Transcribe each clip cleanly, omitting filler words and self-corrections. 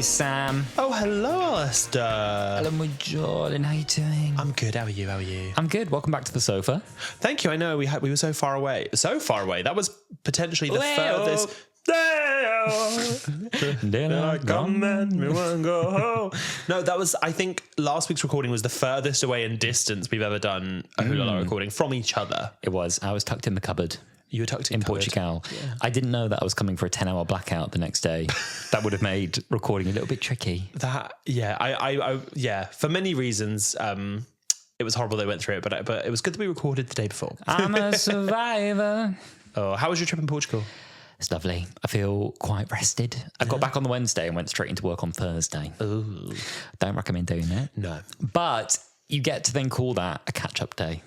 Sam. Oh, hello, Alasdair. Hello, my darling. How you doing? I'm good. How are you? I'm good. Welcome back to the sofa. Thank you. I know we were so far away. So far away. That was potentially the furthest. No, that was, I think last week's recording was the furthest away in distance we've ever done a Wholala recording from each other. It was. I was tucked in the cupboard. You were tucked in Portugal. Yeah. I didn't know that I was coming for a 10-hour blackout the next day. That would have made recording a little bit tricky. Yeah. For many reasons, it was horrible they went through it, but it was good that we recorded the day before. I'm a survivor. Oh, how was your trip in Portugal? It's lovely. I feel quite rested. I got back on the Wednesday and went straight into work on Thursday. Ooh. Don't recommend doing that. No. But you get to then call that a catch-up day.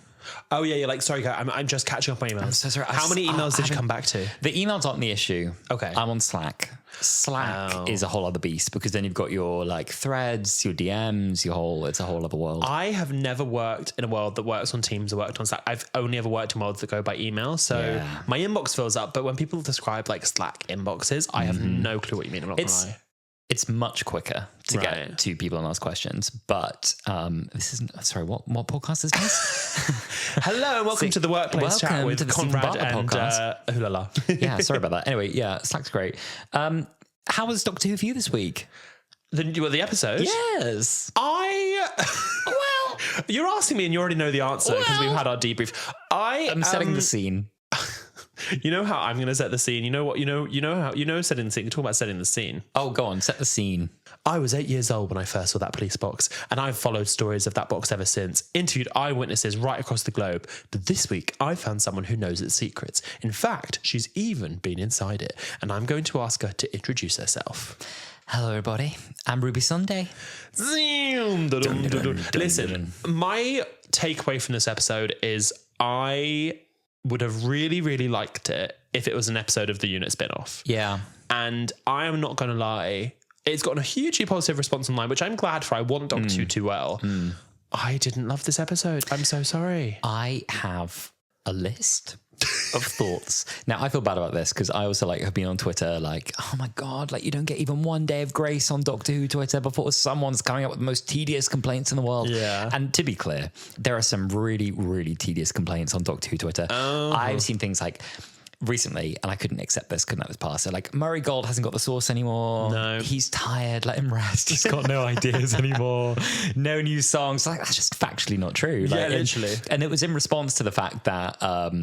Oh, yeah, you're like, sorry, I'm just catching up on emails. I'm so sorry. How many emails did you come back to? The emails aren't the issue. Okay. I'm on Slack. Slack is a whole other beast because then you've got your like threads, your DMs, it's a whole other world. I have never worked in a world that works on Teams or worked on Slack. I've only ever worked in worlds that go by email. So my inbox fills up. But when people describe like Slack inboxes, I have no clue what you mean. I'm not going to lie. It's much quicker to get to people and ask questions, but this isn't. Sorry, what podcast is this? Hello and welcome to the Workplace Chat with Conrad and Wholala. Yeah, sorry about that. Anyway, yeah, Slack's great. How was Doctor Who for you this week? The episode? Yes. Well, you're asking me and you already know the answer because we've had our debrief. I'm setting the scene. You know how I'm going to set the scene. You know what? You know setting the scene. You're talking about setting the scene. Oh, go on, set the scene. I was 8 years old when I first saw that police box, and I've followed stories of that box ever since. Interviewed eyewitnesses right across the globe. But this week, I found someone who knows its secrets. In fact, she's even been inside it, and I'm going to ask her to introduce herself. Hello, everybody. I'm Ruby Sunday. Listen, my takeaway from this episode is I would have really, really liked it if it was an episode of the Unit spin-off. Yeah. And I am not going to lie, it's gotten a hugely positive response online, which I'm glad for. I want Doctor Who too well. I didn't love this episode. I'm so sorry. I have a list of thoughts. Now, I feel bad about this because I also have been on Twitter oh my God, you don't get even one day of grace on Doctor Who Twitter before someone's coming up with the most tedious complaints in the world. Yeah. And to be clear, there are some really, really tedious complaints on Doctor Who Twitter. I've seen things recently, and I couldn't accept this, couldn't let this pass. So Murray Gold hasn't got the sauce anymore. No. He's tired, let him rest. He's got no ideas anymore. No new songs. That's just factually not true. Literally. And it was in response to the fact that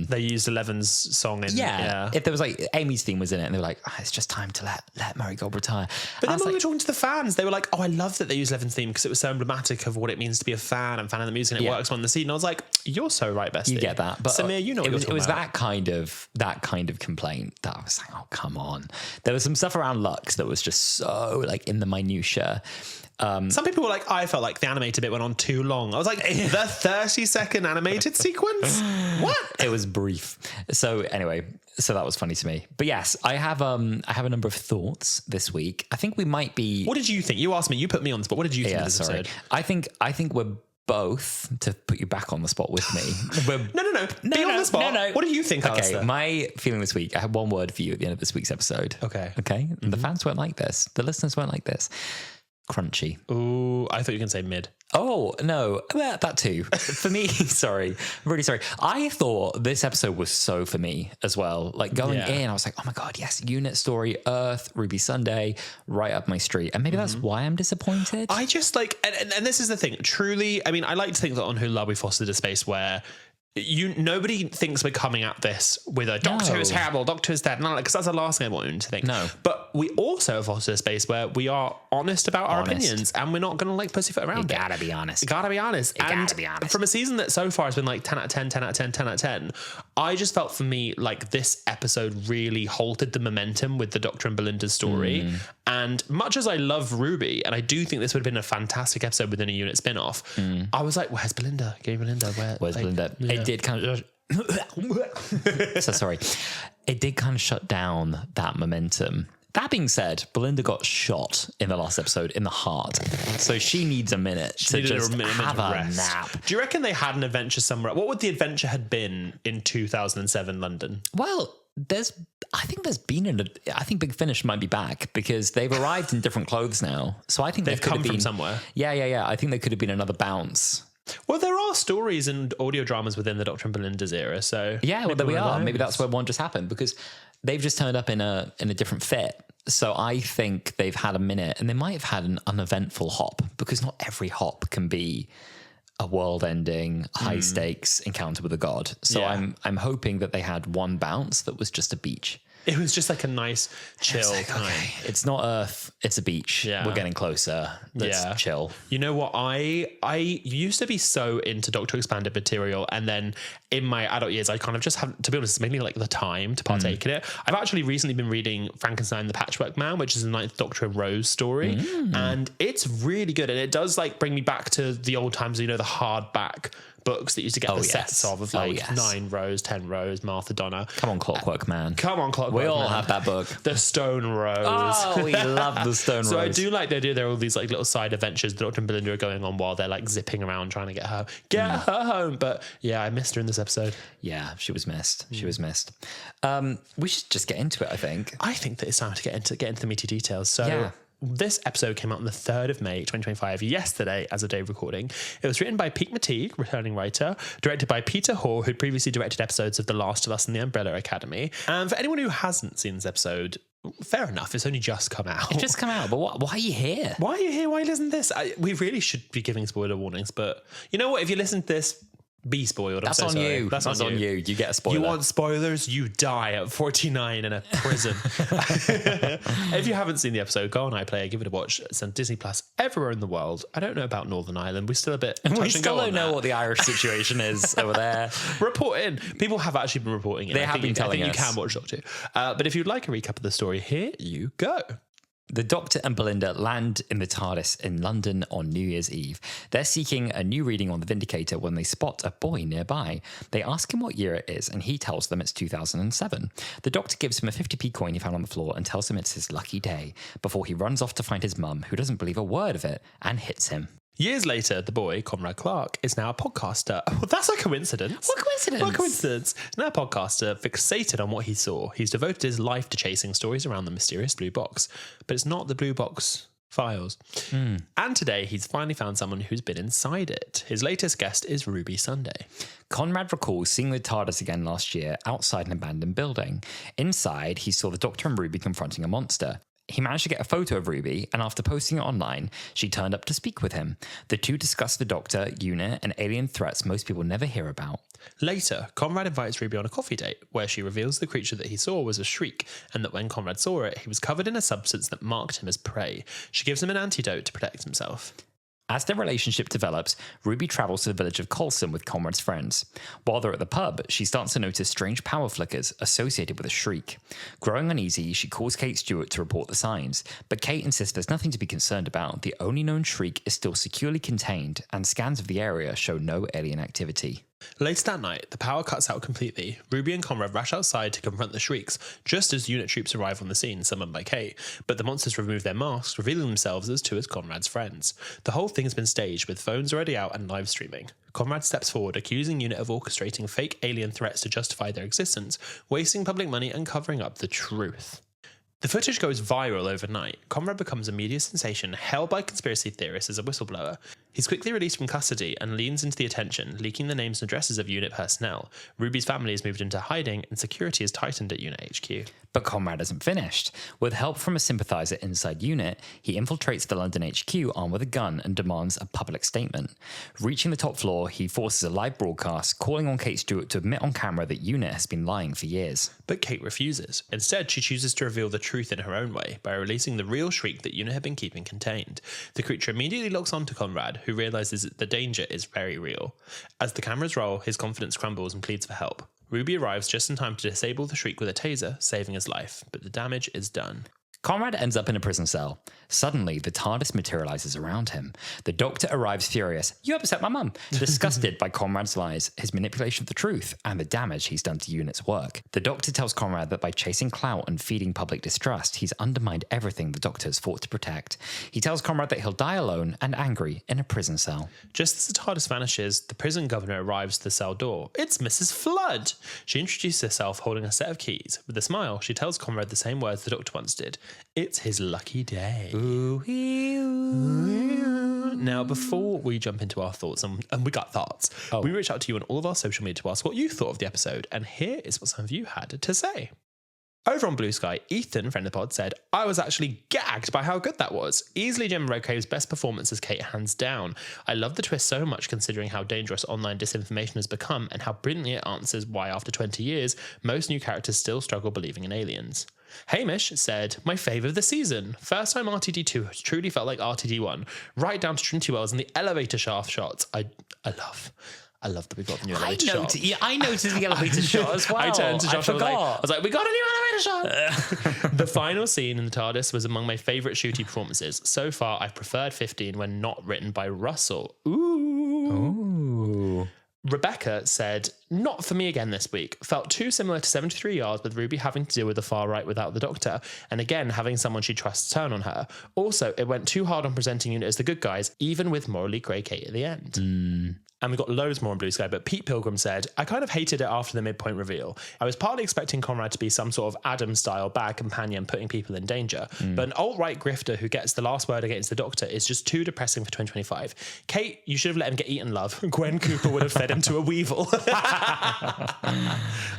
they used Eleven's song in. Yeah. If there was Amy's theme was in it, and they were like, it's just time to let Murray Gold retire. But then when we were talking to the fans, they were like, I love that they used Eleven's theme because it was so emblematic of what it means to be a fan and fan of the music, and it works on the scene. And I was like, you're so right, bestie. You get that. But Samir, you know what it was that kind of complaint that I was like, oh, come on. There was some stuff around Lux that was just so in the minutiae. Some people were like, I felt like the animated bit went on too long. I was like, the 30-second animated sequence? What? It was brief. So anyway, that was funny to me. But yes, I have a number of thoughts this week. I think we might be... What did you think? You asked me, you put me on the spot. What did you think of this episode? I think we're both, to put you back on the spot with me. No. Be on the spot. No. What do you think, Alistair? Okay, my feeling this week, I had one word for you at the end of this week's episode. Okay. And the fans weren't like this. The listeners weren't like this. Crunchy. Ooh, I thought you were going to say mid. Oh, no. That too. For me, sorry. I'm really sorry. I thought this episode was so for me as well. Going in, I was like, oh my God, yes, Unit story, Earth, Ruby Sunday, right up my street. And maybe that's why I'm disappointed. I just and this is the thing. Truly, I mean, I like to think that on Wholala we fostered a space where nobody thinks we're coming at this with a Doctor Who is terrible, Doctor Who is dead, because that's the last thing I want you to think. No. But we also have fostered a space where we are honest about our opinions, and we're not going to pussyfoot around it. Gotta be honest. Gotta be honest. From a season that so far has been 10 out of 10, 10 out of 10, 10 out of 10, I just felt for me this episode really halted the momentum with the Doctor and Belinda's story. And much as I love Ruby, and I do think this would have been a fantastic episode within a Unit spin-off, I was like, where's Belinda? Give me Belinda. Where's Belinda? Yeah. It did kind of... so sorry. It did kind of shut down that momentum. That being said, Belinda got shot in the last episode in the heart. So she needs a minute to just have a nap. Do you reckon they had an adventure somewhere? What would the adventure had been in 2007 London? Well, I think I think Big Finish might be back because they've arrived in different clothes now. So I think They've come from somewhere. Yeah. I think there could have been another bounce. Well, there are stories and audio dramas within the Dr. and Belinda's era, so yeah. Well, there we are. Maybe that's where one just happened because they've just turned up in a different fit. So I think they've had a minute, and they might have had an uneventful hop because not every hop can be a world-ending, high-stakes encounter with a god. So I'm hoping that they had one bounce that was just a beach. It was just like a nice chill time. Okay, it's not Earth, it's a beach. Yeah. We're getting closer. Let's chill. You know what? I used to be so into Doctor Expanded material, and then in my adult years, I kind of just haven't, to be honest, it's mainly like the time to partake in it. I've actually recently been reading Frankenstein the Patchwork Man, which is the 9th Doctor and Rose story, and it's really good. And it does like bring me back to the old times, you know, the hardback books that used to get the sets of like 9 Rose, 10 Rose, Martha Donna. Come on, Clockwork Man. Come on, Clockwork Man. We all have that book. The Stone Rose. Oh, we love the Stone Rose. So I do like the idea there are all these like little side adventures Dr. and Belinda are going on while they're like zipping around trying to get her home. But yeah, I missed her in this episode. Yeah, she was missed. She was missed. We should just get into it, I think. I think that it's time to get into the meaty details. So this episode came out on the 3rd of May, 2025, yesterday as a day of recording. It was written by Pete McTeague, returning writer, directed by Peter Hoare, who'd previously directed episodes of The Last of Us and The Umbrella Academy. And for anyone who hasn't seen this episode, fair enough, it's only just come out. It's just come out, but why are you here? Why are you here? Why listen to this? We really should be giving spoiler warnings, but you know what? If you listen to this, be spoiled. That's on you. That's on you. You get a spoiler. You want spoilers? You die at 49 in a prison. If you haven't seen the episode, go on iPlayer, give it a watch. It's on Disney Plus everywhere in the world. I don't know about Northern Ireland. We're still a bit. We still don't know what the Irish situation is over there. Report in. People have actually been reporting it. They have been telling us. I think you can watch Doctor. But if you'd like a recap of the story, here you go. The Doctor and Belinda land in the TARDIS in London on New Year's Eve. They're seeking a new reading on the Vindicator when they spot a boy nearby. They ask him what year it is, and he tells them it's 2007. The Doctor gives him a 50p coin he found on the floor and tells him it's his lucky day, before he runs off to find his mum, who doesn't believe a word of it, and hits him. Years later, the boy, Conrad Clark, is now a podcaster. Oh, that's a coincidence. What coincidence? What coincidence? Now a podcaster fixated on what he saw. He's devoted his life to chasing stories around the mysterious blue box. But it's not the blue box files. And today, he's finally found someone who's been inside it. His latest guest is Ruby Sunday. Conrad recalls seeing the TARDIS again last year outside an abandoned building. Inside, he saw the Doctor and Ruby confronting a monster. He managed to get a photo of Ruby, and after posting it online, she turned up to speak with him. The two discussed the Doctor, unit, and alien threats most people never hear about. Later, Conrad invites Ruby on a coffee date, where she reveals the creature that he saw was a Shreek, and that when Conrad saw it, he was covered in a substance that marked him as prey. She gives him an antidote to protect himself. As their relationship develops, Ruby travels to the village of Coulson with Conrad's friends. While they're at the pub, she starts to notice strange power flickers associated with a Shreek. Growing uneasy, she calls Kate Stewart to report the signs, but Kate insists there's nothing to be concerned about. The only known Shreek is still securely contained, and scans of the area show no alien activity. Later that night, the power cuts out completely. Ruby and Conrad rush outside to confront the Shrieks, just as unit troops arrive on the scene, summoned by Kate. But the monsters remove their masks, revealing themselves as two of Conrad's friends. The whole thing has been staged, with phones already out and live streaming. Conrad steps forward, accusing Unit of orchestrating fake alien threats to justify their existence, wasting public money and covering up the truth. The footage goes viral overnight. Conrad becomes a media sensation, held by conspiracy theorists as a whistleblower. He's quickly released from custody and leans into the attention, leaking the names and addresses of unit personnel. Ruby's family is moved into hiding, and security is tightened at Unit HQ. But Conrad isn't finished. With help from a sympathiser inside Unit, he infiltrates the London HQ armed with a gun and demands a public statement. Reaching the top floor, he forces a live broadcast, calling on Kate Stewart to admit on camera that Unit has been lying for years. But Kate refuses. Instead, she chooses to reveal the truth in her own way by releasing the real Shriek that Unit had been keeping contained. The creature immediately locks onto Conrad, who realises that the danger is very real. As the cameras roll, his confidence crumbles and pleads for help. Ruby arrives just in time to disable the Shriek with a taser, saving his life, but the damage is done. Conrad ends up in a prison cell. Suddenly, the TARDIS materializes around him. The Doctor arrives furious. You upset my mum. Disgusted by Conrad's lies, his manipulation of the truth, and the damage he's done to UNIT's work. The Doctor tells Conrad that by chasing clout and feeding public distrust, he's undermined everything the Doctor has fought to protect. He tells Conrad that he'll die alone and angry in a prison cell. Just as the TARDIS vanishes, the prison governor arrives to the cell door. It's Mrs. Flood. She introduces herself holding a set of keys. With a smile, she tells Conrad the same words the Doctor once did. It's his lucky day. Ooh, ooh. Now, before we jump into our thoughts, and we got thoughts, we reached out to you on all of our social media to ask what you thought of the episode, and here is what some of you had to say. Over on Blue Sky, Ethan, friend of the pod, said, I was actually gagged by how good that was. Easily Jim Redgrave's best performance as Kate, hands down. I love the twist so much considering how dangerous online disinformation has become and how brilliantly it answers why after 20 years, most new characters still struggle believing in aliens. Hamish said, my favourite of the season. First time RTD2 truly felt like RTD1. Right down to Trinity Wells and the elevator shaft shots. I love that we got the new elevator shot. Yeah, I noticed the elevator shot as well. I turned to Josh. I was like, we got a new elevator shot. The final scene in the TARDIS was among my favourite shooty performances. So far, I've preferred 15 when not written by Russell. Ooh. Rebecca said, not for me again this week. Felt too similar to 73 Yards with Ruby having to deal with the far right without the Doctor, and again having someone she trusts turn on her. Also, it went too hard on presenting UNIT as the good guys, even with morally grey Kate at the end. And we got loads more on Blue Sky, but Pete Pilgrim said, I kind of hated it after the midpoint reveal. I was partly expecting Conrad to be some sort of Adam-style bad companion putting people in danger, but an alt-right grifter who gets the last word against the Doctor is just too depressing for 2025. Kate, you should have let him get eaten, love. Gwen Cooper would have fed him to a weevil.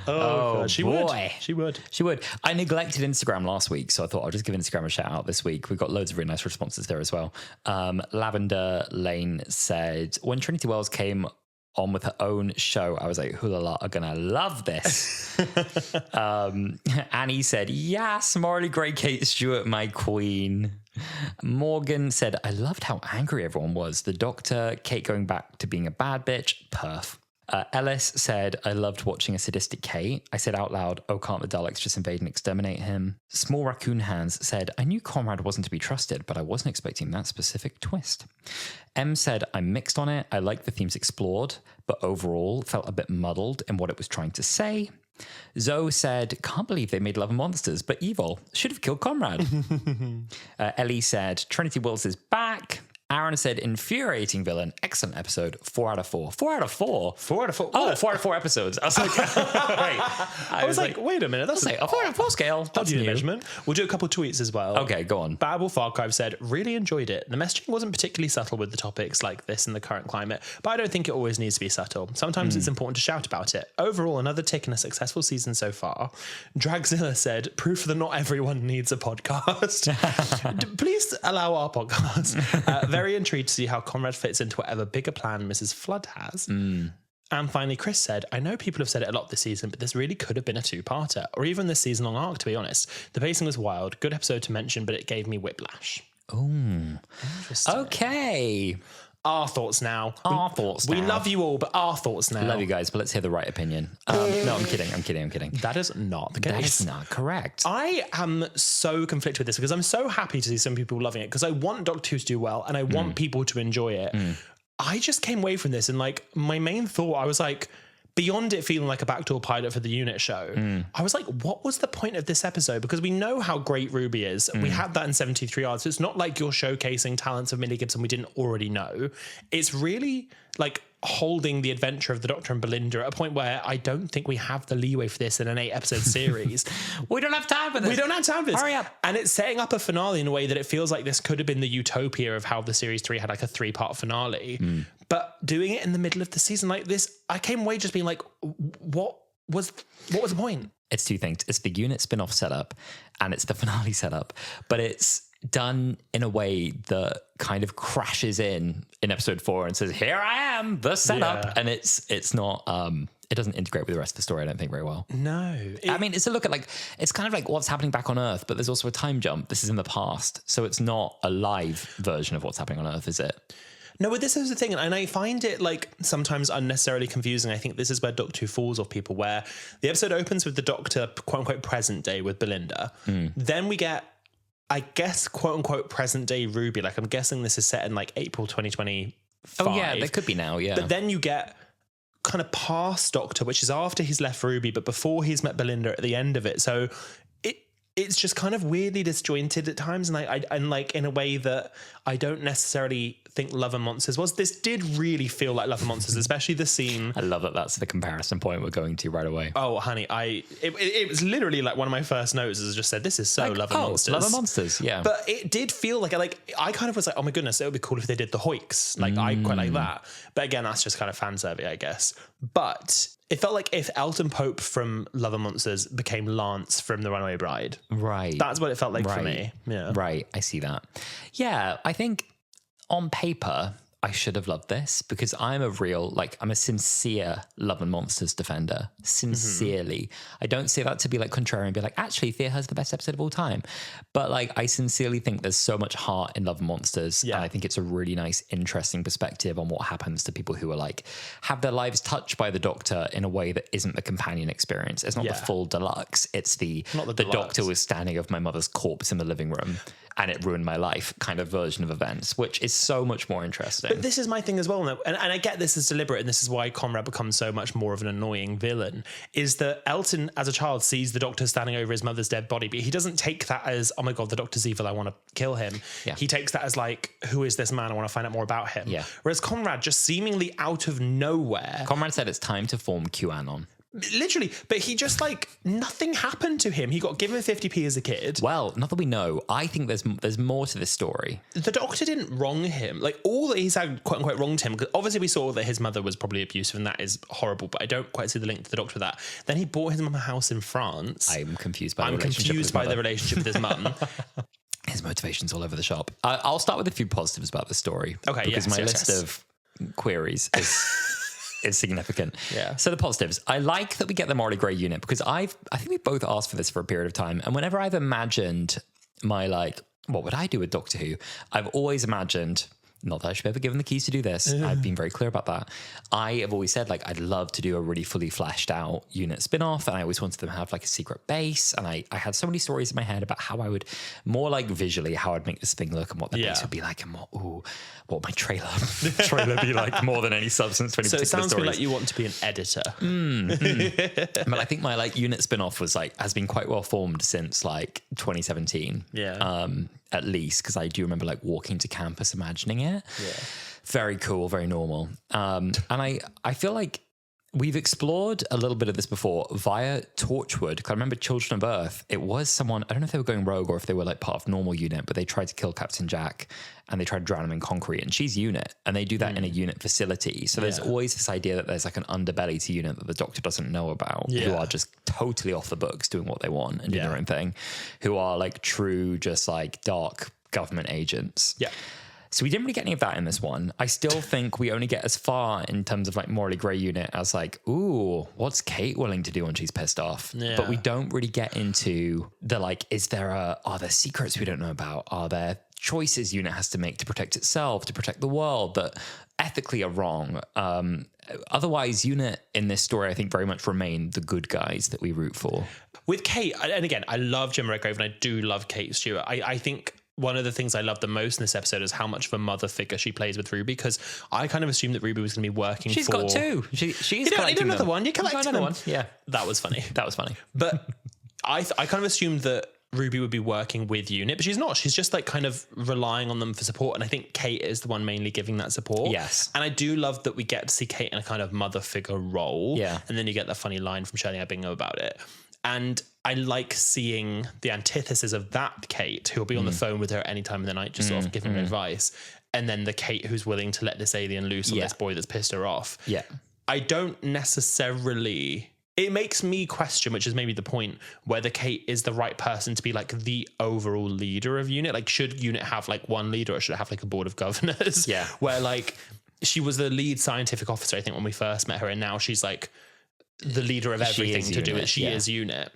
God, she would. She would. I neglected Instagram last week, so I thought I'll just give Instagram a shout out this week. We've got loads of really nice responses there as well. Lavender Lane said, when Trinity Wells came on with her own show, I was like, Wholala are gonna love this. Annie said, yes, morally grey Kate Stewart, my queen. Morgan said, I loved how angry everyone was. The Doctor, Kate going back to being a bad bitch, perf. Ellis said, I loved watching a sadistic Kate. I said out loud, oh, can't the Daleks just invade and exterminate him? Small Raccoon Hands said, I knew Conrad wasn't to be trusted, but I wasn't expecting that specific twist. M said, I'm mixed on it. I like the themes explored, but overall felt a bit muddled in what it was trying to say. Zoe said, can't believe they made Love and Monsters, but evil. Should have killed Conrad. Ellie said, Trinity Wills is back. Aaron said, infuriating villain, excellent episode, 4 out of 4. 4 out of 4? 4 out of 4? Oh, 4 out of 4 episodes. I was like, I was like, wait a minute, that's like a 4 out of 4 scale. That's new. Measurement. We'll do a couple of tweets as well. Okay, go on. Babel Farchive said, really enjoyed it. The messaging wasn't particularly subtle with the topics like this in the current climate, but I don't think it always needs to be subtle. Sometimes it's important to shout about it. Overall, another tick in a successful season so far. Dragzilla said, proof that not everyone needs a podcast. Please allow our podcast. Very intrigued to see how Conrad fits into whatever bigger plan Mrs. Flood has. And finally, Chris said, I know people have said it a lot this season, but this really could have been a two-parter, or even this season-long arc, to be honest. The pacing was wild. Good episode to mention, but it gave me whiplash. Oh, interesting. Okay. Our thoughts now. We love you all, but our thoughts now. Love you guys, but let's hear the right opinion. No, I'm kidding. That is not the case. That is not correct. I am so conflicted with this because I'm so happy to see some people loving it because I want Doctor Who to do well and I want people to enjoy it. I just came away from this and like my main thought, I was like, beyond it feeling like a backdoor pilot for the UNIT show, I was like, what was the point of this episode? Because we know how great Ruby is. We had that in 73 Yards. So it's not like you're showcasing talents of Millie Gibson we didn't already know. It's really like holding the adventure of the Doctor and Belinda at a point where I don't think we have the leeway for this in an 8-episode series. We don't have time for this. Hurry up. And it's setting up a finale in a way that it feels like this could have been the utopia of how the series 3 had like a 3-part finale. But doing it in the middle of the season like this, I came away just being like, what was the point? It's two things. It's the UNIT spin-off setup and it's the finale setup. But it's done in a way that kind of crashes in episode 4 and says, here I am, the setup. Yeah. And it's not it doesn't integrate with the rest of the story, I don't think, very well. No. I mean, it's a look at like, it's kind of like what's happening back on Earth, but there's also a time jump. This is in the past. So it's not a live version of what's happening on Earth, is it? No, but this is the thing, and I find it like sometimes unnecessarily confusing. I think this is where Doctor Who falls off people, where the episode opens with the Doctor, quote unquote, present day with Belinda. Then we get I guess, quote unquote, present day Ruby. Like, I'm guessing this is set in like April 2025. Oh yeah, they could be now. Yeah, but then you get kind of past Doctor, which is after he's left Ruby, but before he's met Belinda at the end of it. So it's just kind of weirdly disjointed at times, and like in a way that I don't necessarily think Love and Monsters was. This did really feel like Love and Monsters, especially the scene. I love that that's the comparison point we're going to right away. Oh, honey, it was literally like one of my first notes as just said, this is so like, Love and Monsters. Love and Monsters, yeah. But it did feel like I kind of was like, oh my goodness, it would be cool if they did the Hoiks. Like I quite like that. But again, that's just kind of fan survey, I guess. But it felt like if Elton Pope from Love and Monsters became Lance from The Runaway Bride. Right. That's what it felt like for me. Yeah. Right. I see that. Yeah. I think on paper, I should have loved this because I'm a sincere Love and Monsters defender. Sincerely. I don't say that to be like contrarian and be like, actually, Thea has the best episode of all time. But like, I sincerely think there's so much heart in Love and Monsters. Yeah. And I think it's a really nice, interesting perspective on what happens to people who are like, have their lives touched by the Doctor in a way that isn't the companion experience. It's not the full deluxe. It's the Doctor was standing over my mother's corpse in the living room and it ruined my life kind of version of events, which is so much more interesting. But this is my thing as well, and I get this is deliberate, and this is why Conrad becomes so much more of an annoying villain, is that Elton, as a child, sees the Doctor standing over his mother's dead body, but he doesn't take that as, oh my God, the Doctor's evil, I want to kill him. Yeah. He takes that as like, who is this man? I want to find out more about him. Yeah. Whereas Conrad, just seemingly out of nowhere... Conrad said it's time to form QAnon. Literally, but he just like, nothing happened to him. He got given 50p as a kid. Well, not that we know. I think there's more to this story. The Doctor didn't wrong him. Like, all that he's had, quote unquote, wronged him, because obviously we saw that his mother was probably abusive, and that is horrible, but I don't quite see the link to the Doctor with that. Then he bought his mum a house in France. I'm confused by the relationship with his mum. His motivation's all over the shop. I'll start with a few positives about the story. Okay, because my list of queries is significant. Yeah. So the positives. I like that we get the Morley Grey unit because I think we both asked for this for a period of time. And whenever I've imagined my like, what would I do with Doctor Who? I've always imagined, not that I should be ever given the keys to do this. I've been very clear about that. I have always said like, I'd love to do a really fully fleshed out unit spin-off. And I always wanted them to have like a secret base. And I had so many stories in my head about how I would, more like visually, how I'd make this thing look and what the base would be like and what would my trailer be like more than any substance to any particular stories. So it sounds to me like you want to be an editor. But I think my like unit spin-off has been quite well formed since like 2017. Yeah. At least, because I do remember like walking to campus imagining it. Yeah. Very cool, very normal. And I feel like we've explored a little bit of this before via Torchwood. Because I remember Children of Earth, it was someone, I don't know if they were going rogue or if they were like part of normal unit, but they tried to kill Captain Jack and they tried to drown him in concrete, and she's unit, and they do that in a unit facility. So there's always this idea that there's like an underbelly to unit that the Doctor doesn't know about, who are just totally off the books doing what they want and doing their own thing, who are like true, just like dark government agents. Yeah. So we didn't really get any of that in this one. I still think we only get as far in terms of like Morley Grey unit as like, ooh, what's Kate willing to do when she's pissed off? Yeah. But we don't really get into the like, are there secrets we don't know about? Are there choices unit has to make to protect itself, to protect the world that ethically are wrong? Otherwise, unit in this story, I think, very much remain the good guys that we root for. With Kate, and again, I love Gemma Redgrave and I do love Kate Stewart. I think one of the things I love the most in this episode is how much of a mother figure she plays with Ruby, because I kind of assumed that Ruby was going to be working She's got two. She's you don't need another one. You collect another one. Yeah. That was funny. But I kind of assumed that Ruby would be working with unit, but she's not. She's just like kind of relying on them for support. And I think Kate is the one mainly giving that support. Yes. And I do love that we get to see Kate in a kind of mother figure role. Yeah. And then you get that funny line from Shirley Bingham about it. And I like seeing the antithesis of that Kate, who will be on the phone with her at any time of the night, just sort of giving her advice. And then the Kate who's willing to let this alien loose on this boy that's pissed her off. Yeah. I don't necessarily... It makes me question, which is maybe the point, whether Kate is the right person to be like the overall leader of unit. Like, should unit have like one leader, or should it have like a board of governors? Yeah. Where like she was the lead scientific officer, I think, when we first met her, and now she's like the leader of everything to do it. She is unit.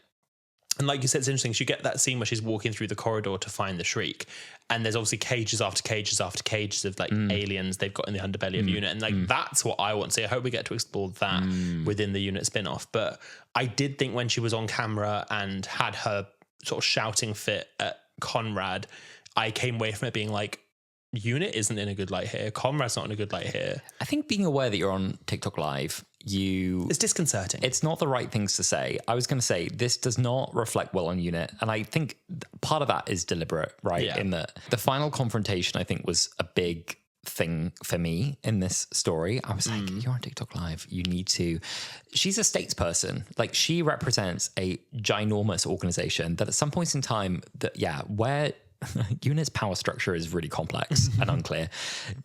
And like you said, it's interesting. You get that scene where she's walking through the corridor to find the Shreek, and there's obviously cages after cages after cages of like aliens they've got in the underbelly of unit, and like that's what I want to see. I hope we get to explore that within the unit spin-off. But I did think when she was on camera and had her sort of shouting fit at Conrad, I came away from it being like, Unit isn't in a good light here. Conrad's not in a good light here. I think being aware that you're on TikTok Live, it's disconcerting. It's not the right things to say. I was going to say this does not reflect well on Unit, and I think part of that is deliberate, right? Yeah. In that the final confrontation, I think, was a big thing for me in this story. I was like, you're on TikTok Live. You need to. She's a statesperson. Like, she represents a ginormous organization that at some points in time, where Unit's power structure is really complex and unclear,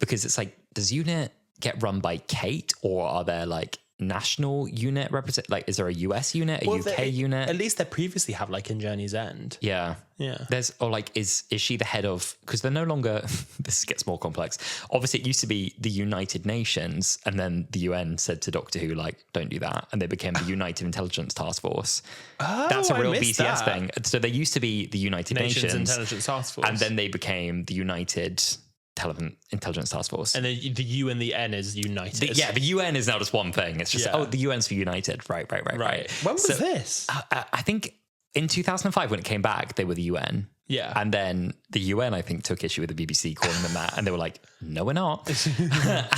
because it's like, does Unit get run by Kate, or are there like national Unit represent? Like, is there a US unit, a UK unit? At least they previously have, like, in Journey's End. Yeah. There's, or like, is she the head of? Because they're no longer. This gets more complex. Obviously, it used to be the United Nations, and then the UN said to Doctor Who, like, don't do that, and they became the United Intelligence Task Force. Oh, that's a real BTS thing. So they used to be the United Nations Intelligence Task Force, and then they became the United Intelligence Task Force. And then the U and the N is United. The UN is now just one thing. It's just, the UN's for United. Right. When was this? I think in 2005 when it came back, they were the UN. Yeah. And then the UN, I think, took issue with the BBC calling them that. And they were like, no, we're not.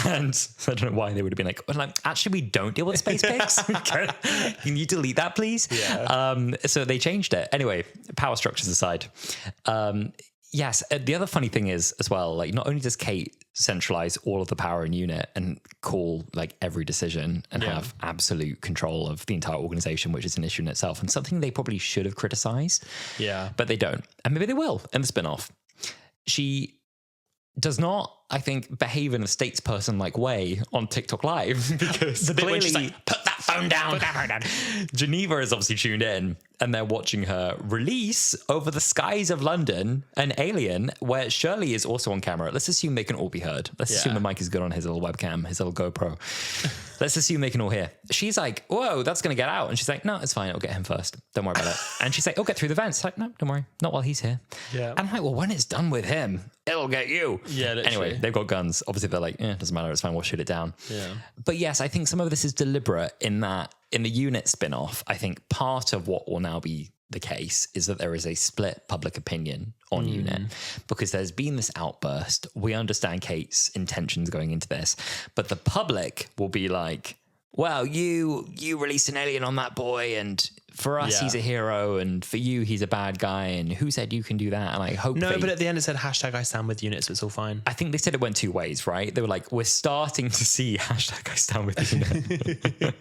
And I don't know why they would have been like, actually, we don't deal with space pigs. Can you delete that, please? Yeah. So they changed it. Anyway, power structures aside. Yes, the other funny thing is as well, like, not only does Kate centralize all of the power in Unit and call like every decision and have absolute control of the entire organization, which is an issue in itself and something they probably should have criticized. Yeah. But they don't. And maybe they will in the spin-off. She does not, I think, behave in a statesperson-like way on TikTok Live, because the bit where she's like, put that phone down. Geneva is obviously tuned in, and they're watching her release over the skies of London an alien where Shirley is also on camera. Let's assume they can all be heard. Let's assume the mic is good on his little webcam, his little GoPro. Let's assume they can all hear. She's like, whoa, that's going to get out. And she's like, no, it's fine. I'll get him first. Don't worry about it. And she's like, oh, get through the vents. Like, no, don't worry. Not while he's here. Yeah. And I'm like, well, when it's done with him, it'll get you. Yeah, literally. Anyway, they've got guns. Obviously, they're like, it doesn't matter. It's fine. We'll shoot it down. Yeah. But yes, I think some of this is deliberate in that in the Unit spin-off, I think part of what will now be the case is that there is a split public opinion on Unit, because there's been this outburst. We understand Kate's intentions going into this, but the public will be like, well, you released an alien on that boy, and for us he's a hero, and for you he's a bad guy, and who said you can do that? And I hope but at the end it said hashtag I stand with Unit, so it's all fine. I think they said it went two ways, right? They were like, we're starting to see hashtag I stand with Unit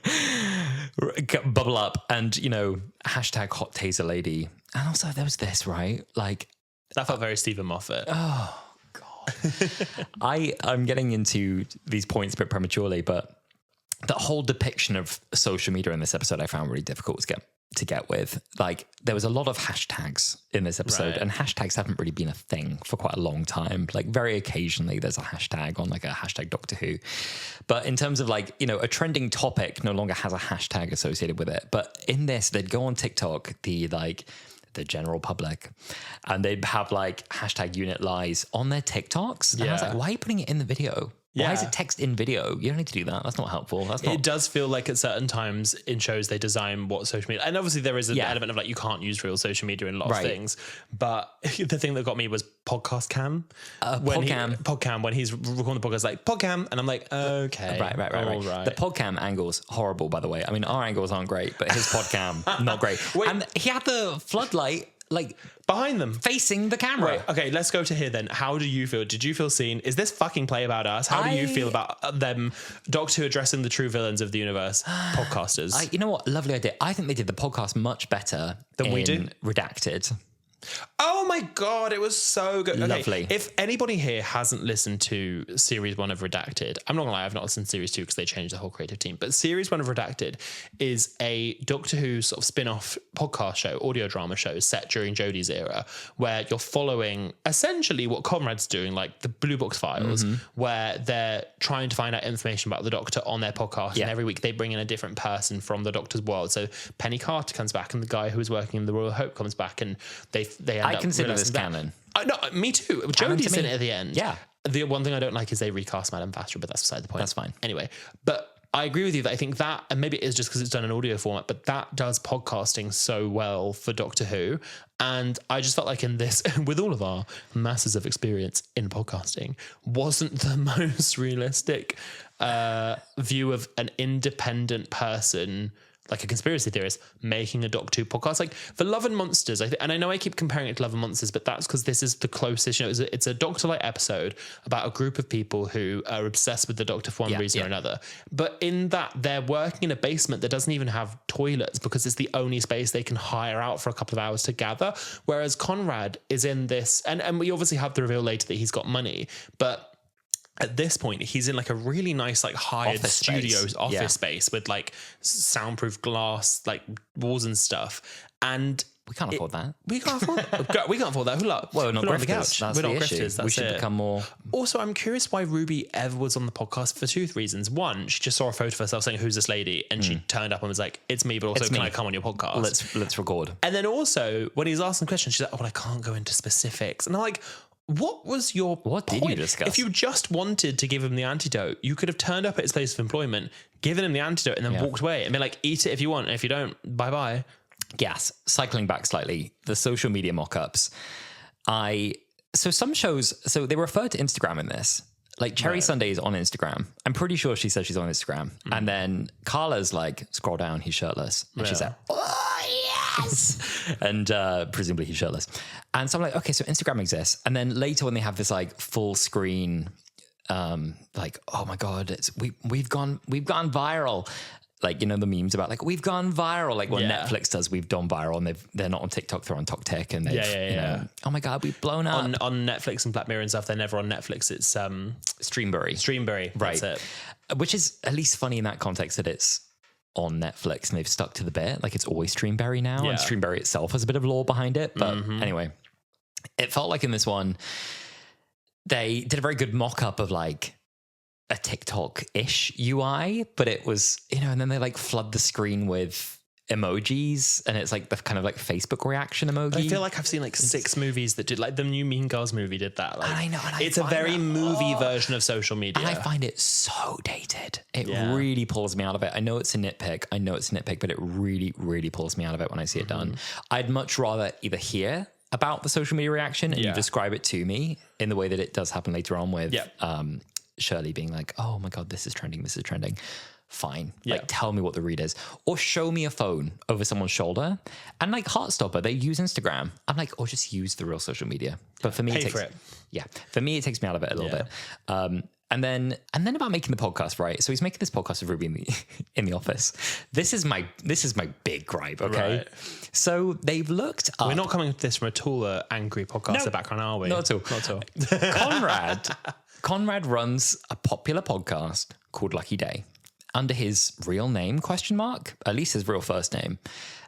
bubble up, and hashtag hot taser lady. And also there was this, right? Like, that felt very Stephen Moffat. Oh God. I'm getting into these points a bit prematurely, but the whole depiction of social media in this episode I found really difficult to get with. Like, there was a lot of hashtags in this episode, and hashtags haven't really been a thing for quite a long time. Like, very occasionally there's a hashtag on, like, a hashtag Doctor Who. But in terms of, like, a trending topic no longer has a hashtag associated with it. But in this, they'd go on TikTok, the general public, and they'd have like hashtag Unit lies on their TikToks. And I was like, why are you putting it in the video? Why is it text in video? You don't need to do that. That's not helpful. It does feel like at certain times in shows they design what social media, and obviously there is an element of like you can't use real social media in a lot of things. But the thing that got me was podcast cam. Podcam when he's recording the podcast, like podcam, and I'm like, okay, right. The podcam angle's horrible, by the way. I mean, our angles aren't great, but his podcam not great. And he had the floodlight like behind them, facing the camera. Right. Okay, let's go to here then. How do you feel? Did you feel seen? Is this fucking play about us? How do you feel about them, Doctor Who addressing the true villains of the universe, podcasters? You know what? Lovely idea. I think they did the podcast much better than we do. Redacted. Oh my God, it was so good. Okay, lovely. If anybody here hasn't listened to series 1 of Redacted, I'm not gonna lie, I've not listened to series 2 because they changed the whole creative team, but series 1 of Redacted is a Doctor Who sort of spin-off podcast show, audio drama show set during Jodie's era, where you're following essentially what Conrad's doing, like the Blue Box Files, where they're trying to find out information about the Doctor on their podcast, and every week they bring in a different person from the Doctor's world. So Penny Carter comes back, and the guy who was working in the Royal Hope comes back, and they end I up consider this canon. No, me too. Jodie's in it at the end. Yeah. The one thing I don't like is they recast Madame Vastra, but that's beside the point. That's fine. Anyway, but I agree with you that I think that, and maybe it is just because it's done in audio format, but that does podcasting so well for Doctor Who. And I just felt like in this, with all of our masses of experience in podcasting, wasn't the most realistic view of an independent person, like a conspiracy theorist, making a Doc 2 podcast. Like for Love and Monsters, and I know I keep comparing it to Love and Monsters, but that's because this is the closest, it's a Doctor-like episode about a group of people who are obsessed with the Doctor for one reason or another. But in that, they're working in a basement that doesn't even have toilets because it's the only space they can hire out for a couple of hours to gather. Whereas Conrad is in this, and we obviously have the reveal later that he's got money, but at this point, he's in like a really nice, like hired studios office space with like soundproof glass, like walls and stuff. And we can't afford that. We can't afford that. We can't afford that. Hula. Well, we're not grifters. on the couch. That's we're the not issue. grifters. That's we should become more. Also, I'm curious why Ruby ever was on the podcast for two reasons. One, she just saw a photo of herself saying, "Who's this lady?" And she turned up and was like, "It's me, but also can I come on your podcast? Let's record." And then also, when he's asking questions, she's like, "Oh, well, I can't go into specifics." And I'm like, what was your What point? did you discuss? If you just wanted to give him the antidote, you could have turned up at his place of employment, given him the antidote, and then walked away and been like, eat it if you want. And if you don't, bye-bye. Yes. Cycling back slightly, the social media mock-ups. So some shows, so they refer to Instagram in this. Like Cherry Sunday is on Instagram. I'm pretty sure she says she's on Instagram. And then Carla's like, scroll down, he's shirtless. And she's like, oh, yes. And presumably he's shirtless. And so I'm like, okay, so Instagram exists. And then later when they have this like full screen, like, oh my God, we've gone viral. Like, you know, the memes about like, we've gone viral. Like what Netflix does, we've gone viral, and they're not on TikTok, they're on TokTik, and they've, you know, oh my God, we've blown up. On Netflix and Black Mirror and stuff, they're never on Netflix. It's Streamberry. Right. That's it. Which is at least funny in that context that it's on Netflix and they've stuck to the bit. Like it's always Streamberry now, and Streamberry itself has a bit of lore behind it. But anyway, it felt like in this one, they did a very good mock-up of like a TikTok-ish UI, but it was, you know, and then they like flood the screen with emojis, and it's like the kind of like Facebook reaction emoji. I feel like I've seen like 6 movies that did, like the new Mean Girls movie did that. Like, I know. It's a very movie version of social media. And I find it so dated. It really pulls me out of it. I know it's a nitpick, but it really, really pulls me out of it when I see it done. I'd much rather either hear about the social media reaction and you describe it to me in the way that it does happen later on with Shirley being like, oh my God, this is trending. Fine. Like, tell me what the read is. Or show me a phone over someone's shoulder. And like Heartstopper, they use Instagram. I'm like, or just use the real social media. But for me, it takes me out of it a little bit. And then about making the podcast, right? So he's making this podcast with Ruby in the office. This is my big gripe, okay? Right. So they've looked up. We're not coming to this from at all angry podcaster background, are we? Not at all. Conrad runs a popular podcast called Lucky Day under his real name, ? At least his real first name.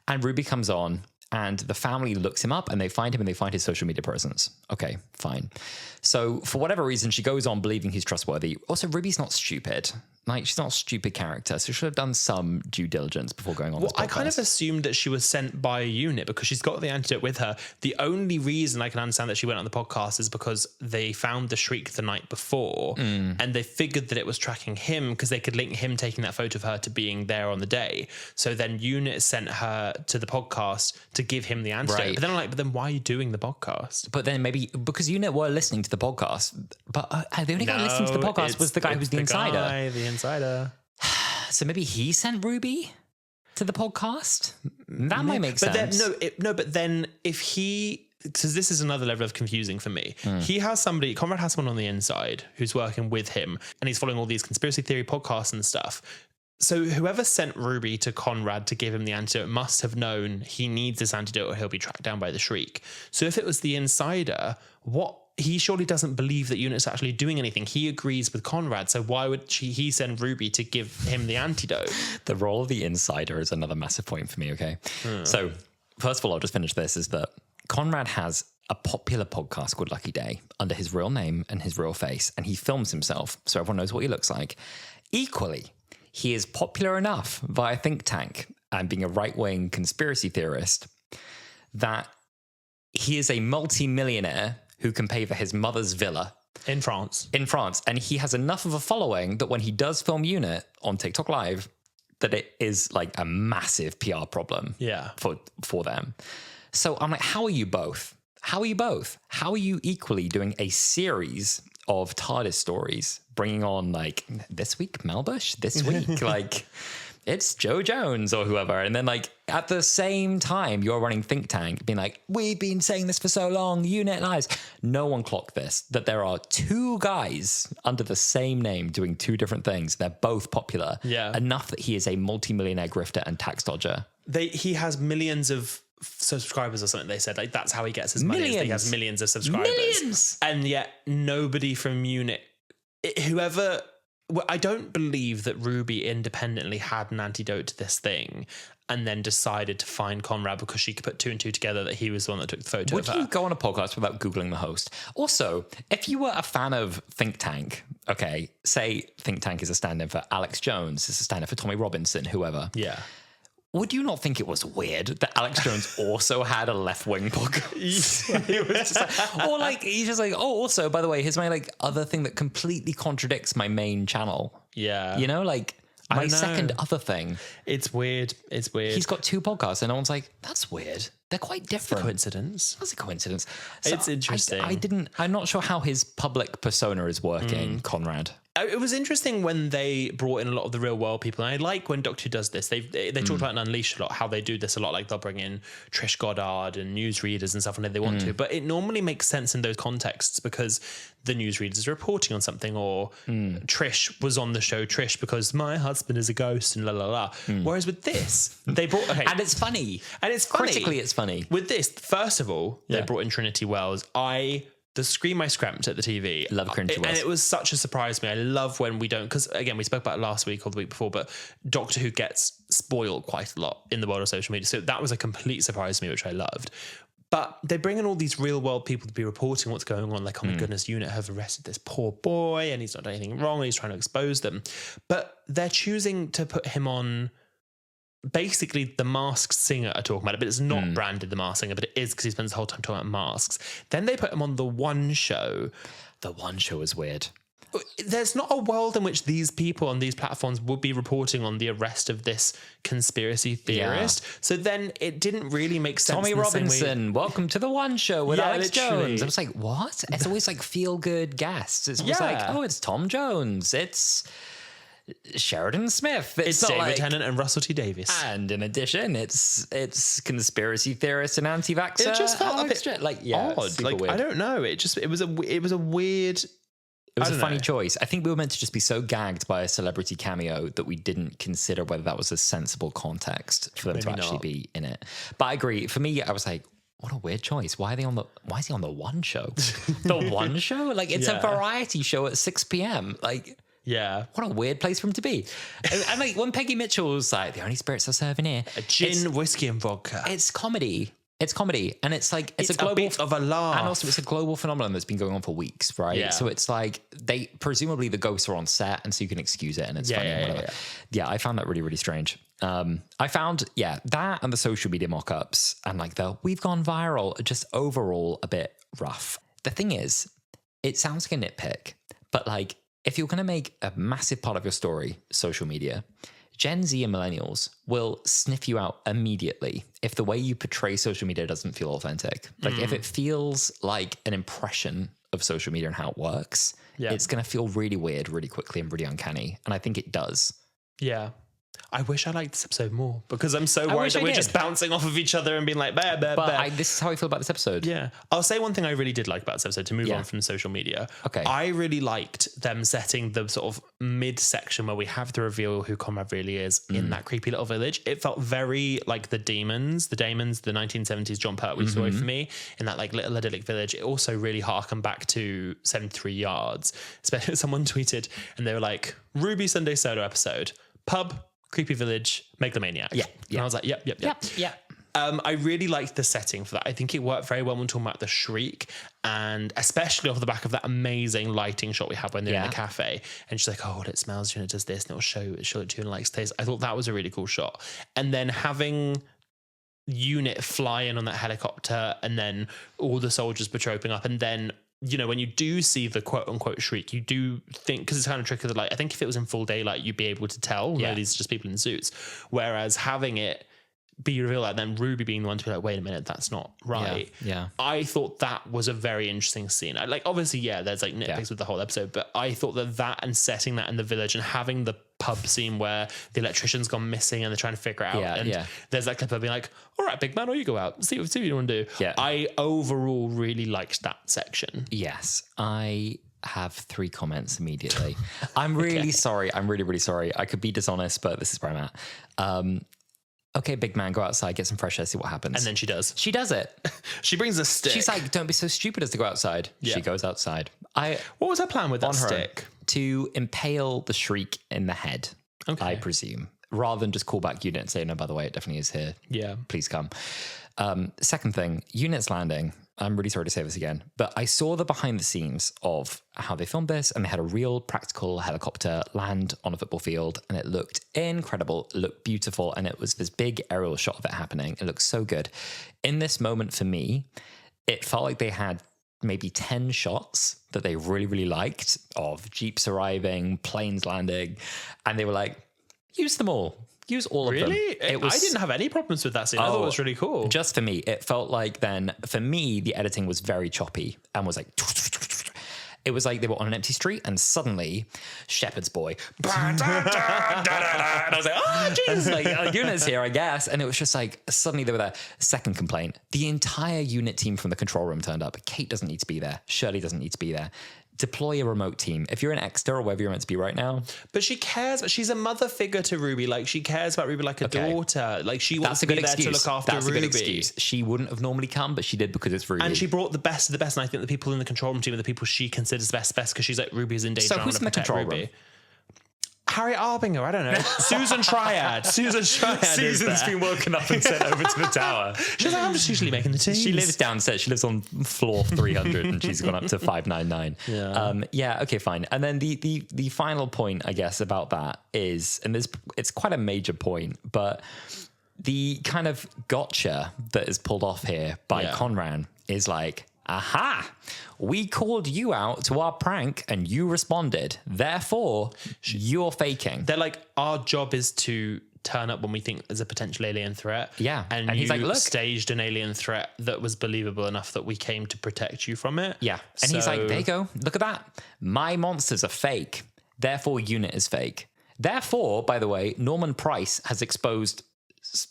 And Ruby comes on and the family looks him up and they find him and they find his social media presence. Okay, fine. So for whatever reason, she goes on believing he's trustworthy. Also, Ruby's not stupid. Like, she's not a stupid character, so she should have done some due diligence before going on this podcast. I kind of assumed that she was sent by a unit because she's got the antidote with her. The only reason I can understand that she went on the podcast is because they found the Shreek the night before and they figured that it was tracking him because they could link him taking that photo of her to being there on the day. So then unit sent her to the podcast to give him the antidote. Right. But then I'm like, but then why are you doing the podcast? But then maybe because unit were listening to the podcast, but the only guy listening to the podcast was the guy who's the insider. The insider. So maybe he sent Ruby to the podcast? That might make sense. But then if he... Because this is another level of confusing for me. He has somebody, Conrad has someone on the inside who's working with him and he's following all these conspiracy theory podcasts and stuff. So whoever sent Ruby to Conrad to give him the antidote must have known he needs this antidote or he'll be tracked down by the Shreek. So if it was the insider, he surely doesn't believe that Unit's actually doing anything. He agrees with Conrad. So why would he send Ruby to give him the antidote? The role of the insider is another massive point for me, okay? So first of all, I'll just finish this, is that Conrad has a popular podcast called Lucky Day under his real name and his real face, and he films himself so everyone knows what he looks like. Equally, he is popular enough via think tank and being a right-wing conspiracy theorist that he is a multi-millionaire who can pay for his mother's villa. In France. And he has enough of a following that when he does film Unit on TikTok Live, that it is like a massive PR problem for them. So I'm like, how are you both? How are you both? How are you equally doing a series of TARDIS stories, bringing on like this week Melbush, this week like it's Joe Jones or whoever, and then like at the same time you're running Think Tank, being like, we've been saying this for so long, Unit lies. No one clocked this, that there are two guys under the same name doing two different things. They're both popular. Yeah. Enough that he is a multi-millionaire grifter and tax dodger. He has millions of subscribers or something. They said like that's how he gets his money. Is that he has millions of subscribers. Millions! And yet nobody from Unit, whoever. Well, I don't believe that Ruby independently had an antidote to this thing and then decided to find Conrad because she could put two and two together that he was the one that took the photo Would of her. you go on a podcast without Googling the host? Also, if you were a fan of Think Tank, okay, say Think Tank is a stand-in for Alex Jones, it's a stand-in for Tommy Robinson, whoever. Yeah. Would you not think it was weird that Alex Jones also had a left-wing podcast? He was just like, or like, he's just like, oh, also, by the way, here's my like other thing that completely contradicts my main channel. Yeah. You know, like my second other thing. It's weird. It's weird. He's got two podcasts and no one's like, that's weird. They're quite different. Coincidence. That's a coincidence. So It's interesting. I'm not sure how his public persona is working, Conrad. It was interesting when they brought in a lot of the real world people. And I like when Doctor Who does this. They talked about in Unleashed a lot, how they do this a lot. Like they'll bring in Trish Goddard and newsreaders and stuff when they want to. But it normally makes sense in those contexts because the newsreaders are reporting on something, or Trish was on the show, Trish, because my husband is a ghost and la la la. Whereas with this, they brought... Okay, And it's funny. Critically, it's funny. With this, first of all, they brought in Trinity Wells. The scream I scrapped at the TV. Love Trinity Wells. And it was such a surprise to me. I love when we don't, because again, we spoke about it last week or the week before, but Doctor Who gets spoiled quite a lot in the world of social media. So that was a complete surprise to me, which I loved. But they bring in all these real world people to be reporting what's going on. Like, oh my goodness, Unit have arrested this poor boy and he's not done anything wrong and he's trying to expose them. But they're choosing to put him on... Basically, the Masked Singer are talking about it, but it's not branded The Masked Singer, but it is because he spends the whole time talking about masks. Then they put him on The One Show. The One Show is weird. There's not a world in which these people on these platforms would be reporting on the arrest of this conspiracy theorist. Yeah. So then it didn't really make sense. Tommy Robinson, welcome to The One Show with Alex Jones. I was like, what? It's always like feel-good guests. It's always like, oh, it's Tom Jones. It's... Sheridan Smith. It's David Tennant and Russell T Davies. And in addition, it's conspiracy theorist and anti-vaxxer. It just felt Alex a bit like odd. Like weird. I don't know. It was a weird. It was a funny choice. I think we were meant to just be so gagged by a celebrity cameo that we didn't consider whether that was a sensible context for them to actually be in it. But I agree. For me, I was like, what a weird choice. Why is he on the One Show? The One Show? Like it's a variety show at 6 p.m. Like. Yeah. What a weird place for him to be. And like when Peggy Mitchell was like, the only spirits are serving here. A gin, whiskey and vodka. It's comedy. It's comedy. And it's like, it's a global... bit of a laugh. And also it's a global phenomenon that's been going on for weeks, right? Yeah. So it's like, presumably the ghosts are on set and so you can excuse it and it's funny and whatever. Yeah, I found that really, really strange. I found, that and the social media mock-ups and like we've gone viral, are just overall a bit rough. The thing is, it sounds like a nitpick, but like, if you're going to make a massive part of your story social media, Gen Z and millennials will sniff you out immediately if the way you portray social media doesn't feel authentic. Like if it feels like an impression of social media and how it works, it's going to feel really weird really quickly and really uncanny. And I think it does. Yeah. I wish I liked this episode more because I'm so worried that we're just bouncing off of each other and being like, this is how I feel about this episode. Yeah. I'll say one thing I really did like about this episode to move on from social media. Okay. I really liked them setting the sort of mid-section where we have to reveal who Conrad really is in that creepy little village. It felt very like the Daemons, the 1970s John Pertwee story for me in that like little idyllic village. It also really harkened back to 73 Yards. Especially someone tweeted and they were like, Ruby Sunday Solo episode, pub, creepy village, megalomaniac. Yeah. And I was like, yep. I really liked the setting for that. I think it worked very well when talking about the Shreek, and especially off the back of that amazing lighting shot we have when they're in the cafe. And she's like, oh, well, it smells, it does this, and it'll show it to you and likes taste. I thought that was a really cool shot. And then having Unit fly in on that helicopter and then all the soldiers patropping up, and then when you do see the quote unquote Shreek, you do think, because it's kind of tricky that like, I think if it was in full daylight, you'd be able to tell, no, these are just people in suits. Whereas having it be revealed, and then Ruby being the one to be like, wait a minute, that's not right. Yeah. I thought that was a very interesting scene. Obviously, there's like nitpicks with the whole episode, but I thought that and setting that in the village and having the pub scene where the electrician's gone missing and they're trying to figure it out. There's that clip of being like, all right, big man, or you go out, see what you want to do. Yeah. I overall really liked that section. Yes. I have 3 comments immediately. I'm really sorry. I'm really, really sorry. I could be dishonest, but this is where I'm at. Okay, big man, go outside, get some fresh air, see what happens. And then she does. She does it. She brings a stick. She's like, don't be so stupid as to go outside. Yeah. She goes outside. What was her plan with that stick? To impale the Shreek in the head, I presume, rather than just call back Unit and say, no, by the way, it definitely is here. Yeah. Please come. Second thing, Unit's landing. I'm really sorry to say this again, but I saw the behind the scenes of how they filmed this, and they had a real practical helicopter land on a football field, and it looked incredible. It looked beautiful, and it was this big aerial shot of it happening. It looked so good. In this moment for me, it felt like they had maybe 10 shots that they really, really liked of jeeps arriving, planes landing, and they were like, use them all. Use all of them. Really? I didn't have any problems with that scene. I thought it was really cool. Just for me, it felt like then, for me, the editing was very choppy and was like, it was like they were on an empty street and suddenly Shepherd's Boy. And I was like, oh, Jesus, like Unit's here, I guess. And it was just like, suddenly they were there. Second complaint, the entire Unit team from the control room turned up. Kate doesn't need to be there. Shirley doesn't need to be there. Deploy a remote team. If you're an Exeter or wherever you're meant to be right now. But she cares. She's a mother figure to Ruby. Like, she cares about Ruby like a daughter. Like, she wants to be there to look after Ruby. That's a good excuse. She wouldn't have normally come, but she did because it's Ruby. And she brought the best of the best. And I think the people in the control room team are the people she considers best because she's like, Ruby's in danger. So who's in the control room? Harriet Arbinger, I don't know. Susan Triad. Susan's been woken up and sent over to the tower. She's like, I'm just usually making the teams. She lives downstairs. She lives on floor 300 and she's gone up to 599. Okay, fine. And then the final point, I guess, about that is, and it's quite a major point, but the kind of gotcha that is pulled off here by Conran is like, aha, we called you out to our prank and you responded. Therefore, you're faking. They're like, our job is to turn up when we think there's a potential alien threat. Yeah. And he's like, look, staged an alien threat that was believable enough that we came to protect you from it. Yeah. And he's like, there you go. Look at that. My monsters are fake. Therefore, Unit is fake. Therefore, by the way, Norman Price has exposed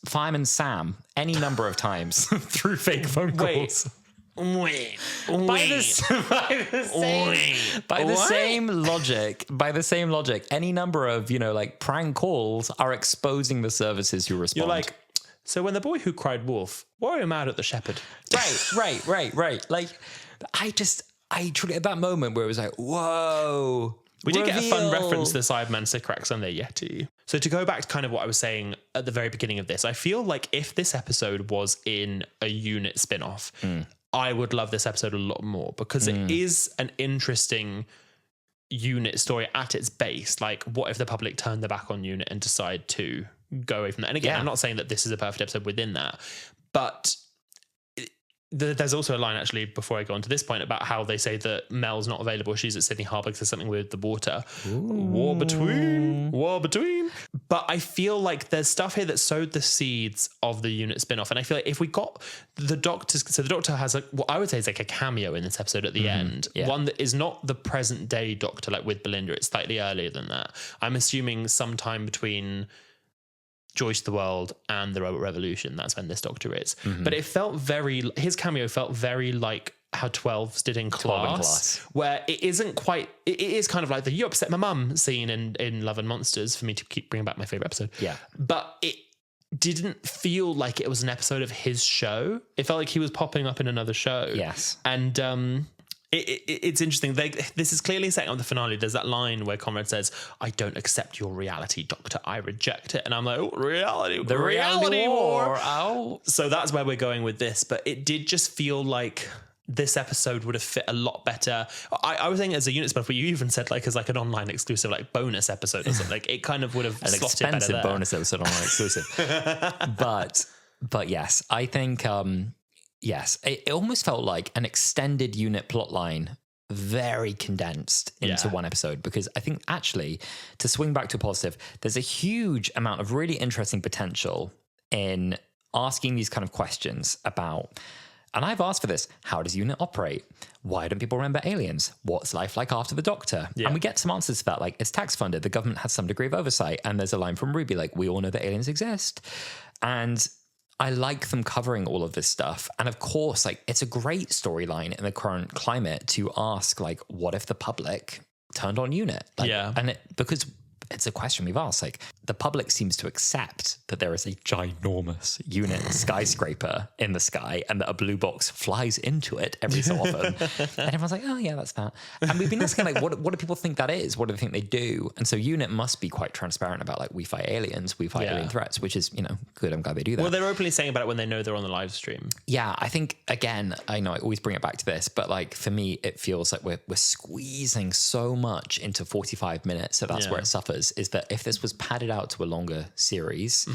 Fireman Sam any number of times through fake phone calls. By the same logic, any number of, like prank calls are exposing the services who respond. You're like, so when the boy who cried wolf, why are you mad at the shepherd? Right. Like, I truly at that moment where it was like, whoa. We did get a fun reference to the Cyberman Sycorax and their Yeti. So to go back to kind of what I was saying at the very beginning of this, I feel like if this episode was in a Unit spin-off, I would love this episode a lot more because it is an interesting Unit story at its base. Like, what if the public turn their back on Unit and decide to go away from that? And again, I'm not saying that this is a perfect episode within that, but there's also a line actually before I go on to this point about how they say that Mel's not available. She's at Sydney Harbour because there's something with the water. War between. But I feel like there's stuff here that sowed the seeds of the Unit spin-off. And I feel like if we got the Doctor's... So the Doctor has what I would say is like a cameo in this episode at the end. Yeah. One that is not the present day Doctor like with Belinda. It's slightly earlier than that. I'm assuming sometime between Joyce the World and the Robot Revolution. That's when this Doctor is. But it felt his cameo felt very like how 12s did in class, where it isn't quite, it is kind of like the you upset my mum scene in Love and Monsters, for me to keep bringing back my favourite episode. Yeah. But it didn't feel like it was an episode of his show. It felt like he was popping up in another show. Yes. And it's interesting. This is clearly setting up the finale. There's that line where Conrad says, I don't accept your reality, Doctor. I reject it. And I'm like, oh, reality. The reality war. Oh. So that's where we're going with this. But it did just feel like this episode would have fit a lot better. I was saying as a Unit spin-off, but you even said like as like an online exclusive, like bonus episode or something. Like it kind of would have an slotted better expensive there. bonus episode online exclusive. but yes, I think yes, it almost felt like an extended Unit plotline, very condensed into one episode, because I think actually, to swing back to a positive, there's a huge amount of really interesting potential in asking these kind of questions about, and I've asked for this, how does UNIT operate? Why don't people remember aliens? What's life like after the Doctor? Yeah. And we get some answers to that, like it's tax funded, the government has some degree of oversight, and there's a line from Ruby, like, we all know that aliens exist. And I like them covering all of this stuff. And of course, like, it's a great storyline in the current climate to ask, like, what if the public turned on UNIT? Like, Yeah. And because it's a question we've asked, like, the public seems to accept that there is a ginormous UNIT skyscraper in the sky and that a blue box flies into it every so often. And everyone's like, oh yeah, that's that. And we've been asking, like, what do people think that is? What do they think they do? And so UNIT must be quite transparent about, like, we fight aliens, we fight alien threats, which is, you know, good. I'm glad they do that. Well, they're openly saying about it when they know they're on the live stream. Yeah, I think, again, I know I always bring it back to this, but like for me, it feels like we're squeezing so much into 45 minutes. So that's where it suffers, is that if this was padded out to a longer series,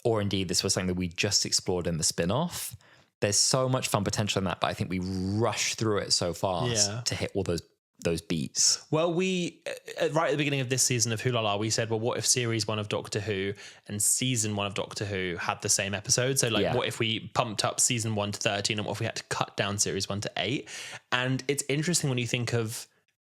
or indeed this was something that we just explored in the spin-off, there's so much fun potential in that, but I think we rush through it so fast to hit all those beats. Well, we, right at the beginning of this season of Wholala, we said, well, what if series 1 of Doctor Who and season 1 of Doctor Who had the same episode? So like, what if we pumped up season 1 to 13, and what if we had to cut down series 1 to 8? And it's interesting when you think of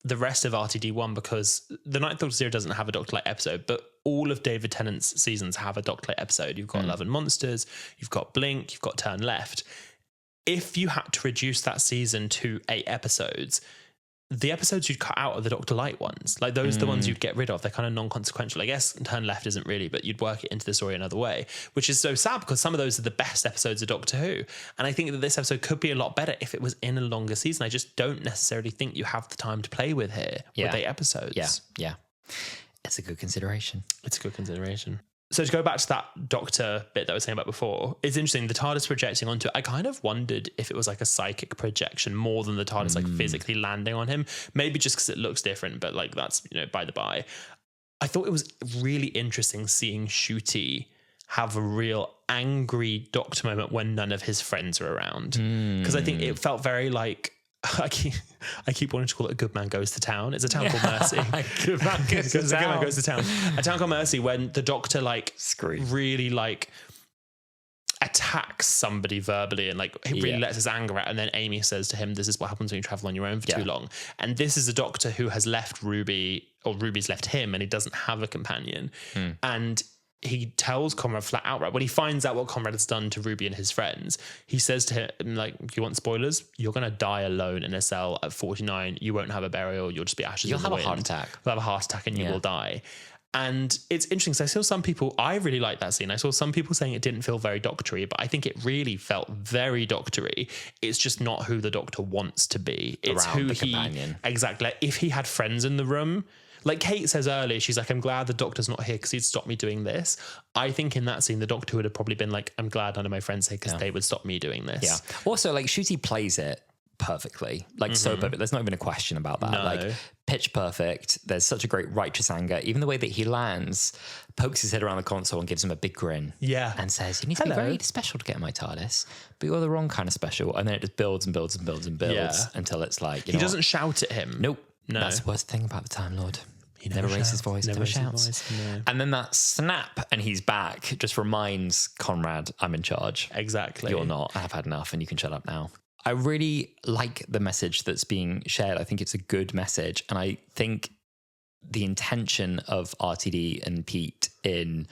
the rest of RTD1, because the Ninth Doctor series doesn't have a Doctor Light episode, but all of David Tennant's seasons have a Doctor Light episode. You've got Love and Monsters, you've got Blink, you've got Turn Left. If you had to reduce that season to 8 episodes, the episodes you'd cut out are the Doctor Light ones. Like, those are the ones you'd get rid of. They're kind of non-consequential. I guess Turn Left isn't really, but you'd work it into the story another way, which is so sad because some of those are the best episodes of Doctor Who. And I think that this episode could be a lot better if it was in a longer season. I just don't necessarily think you have the time to play with here with 8 episodes. Yeah. It's a good consideration. So to go back to that Doctor bit that I was saying about before, it's interesting, the TARDIS projecting onto it. I kind of wondered if it was like a psychic projection more than the TARDIS like physically landing on him. Maybe just because it looks different, but like that's, you know, by the by. I thought it was really interesting seeing Ncuti have a real angry Doctor moment when none of his friends are around. Because I think it felt very like, I keep wanting to call it A Good Man Goes to Town. It's a town called Mercy. A Good Man Goes to Town. A town called Mercy, when the Doctor like really like attacks somebody verbally and like he really lets his anger out, and then Amy says to him, this is what happens when you travel on your own for too long. And this is a Doctor who has left Ruby, or Ruby's left him, and he doesn't have a companion. And he tells Conrad flat out, right, when he finds out what Conrad has done to Ruby and his friends, he says to him, like, do you want spoilers? You're going to die alone in a cell at 49. You won't have a burial. You'll just be ashes in the wind. You'll have a heart attack. You'll have a heart attack and you will die. And it's interesting because I saw some people, I really like that scene. I saw some people saying it didn't feel very Doctor-y, but I think it really felt very Doctor-y. It's just not who the Doctor wants to be. It's around who the he, companion. exactly. Like, if he had friends in the room, like Kate says earlier, she's like, I'm glad the Doctor's not here because he'd stop me doing this. I think in that scene, the Doctor would have probably been like, I'm glad none of my friends here because they would stop me doing this. Yeah. Also, like, Ncuti plays it perfectly, like so perfect. There's not even a question about that. Like, pitch perfect. There's such a great righteous anger. Even the way that he lands, pokes his head around the console and gives him a big grin. Yeah. And says, you need to be very special to get in my TARDIS, but you're the wrong kind of special. And then it just builds and builds and builds and builds until it's like, you know, he doesn't shout at him. Nope. No. That's the worst thing about the Time Lord. He never raises his voice, never shouts. No. And then that snap and he's back just reminds Conrad, I'm in charge. Exactly. You're not. I have had enough and you can shut up now. I really like the message that's being shared. I think it's a good message. And I think the intention of RTD and Pete in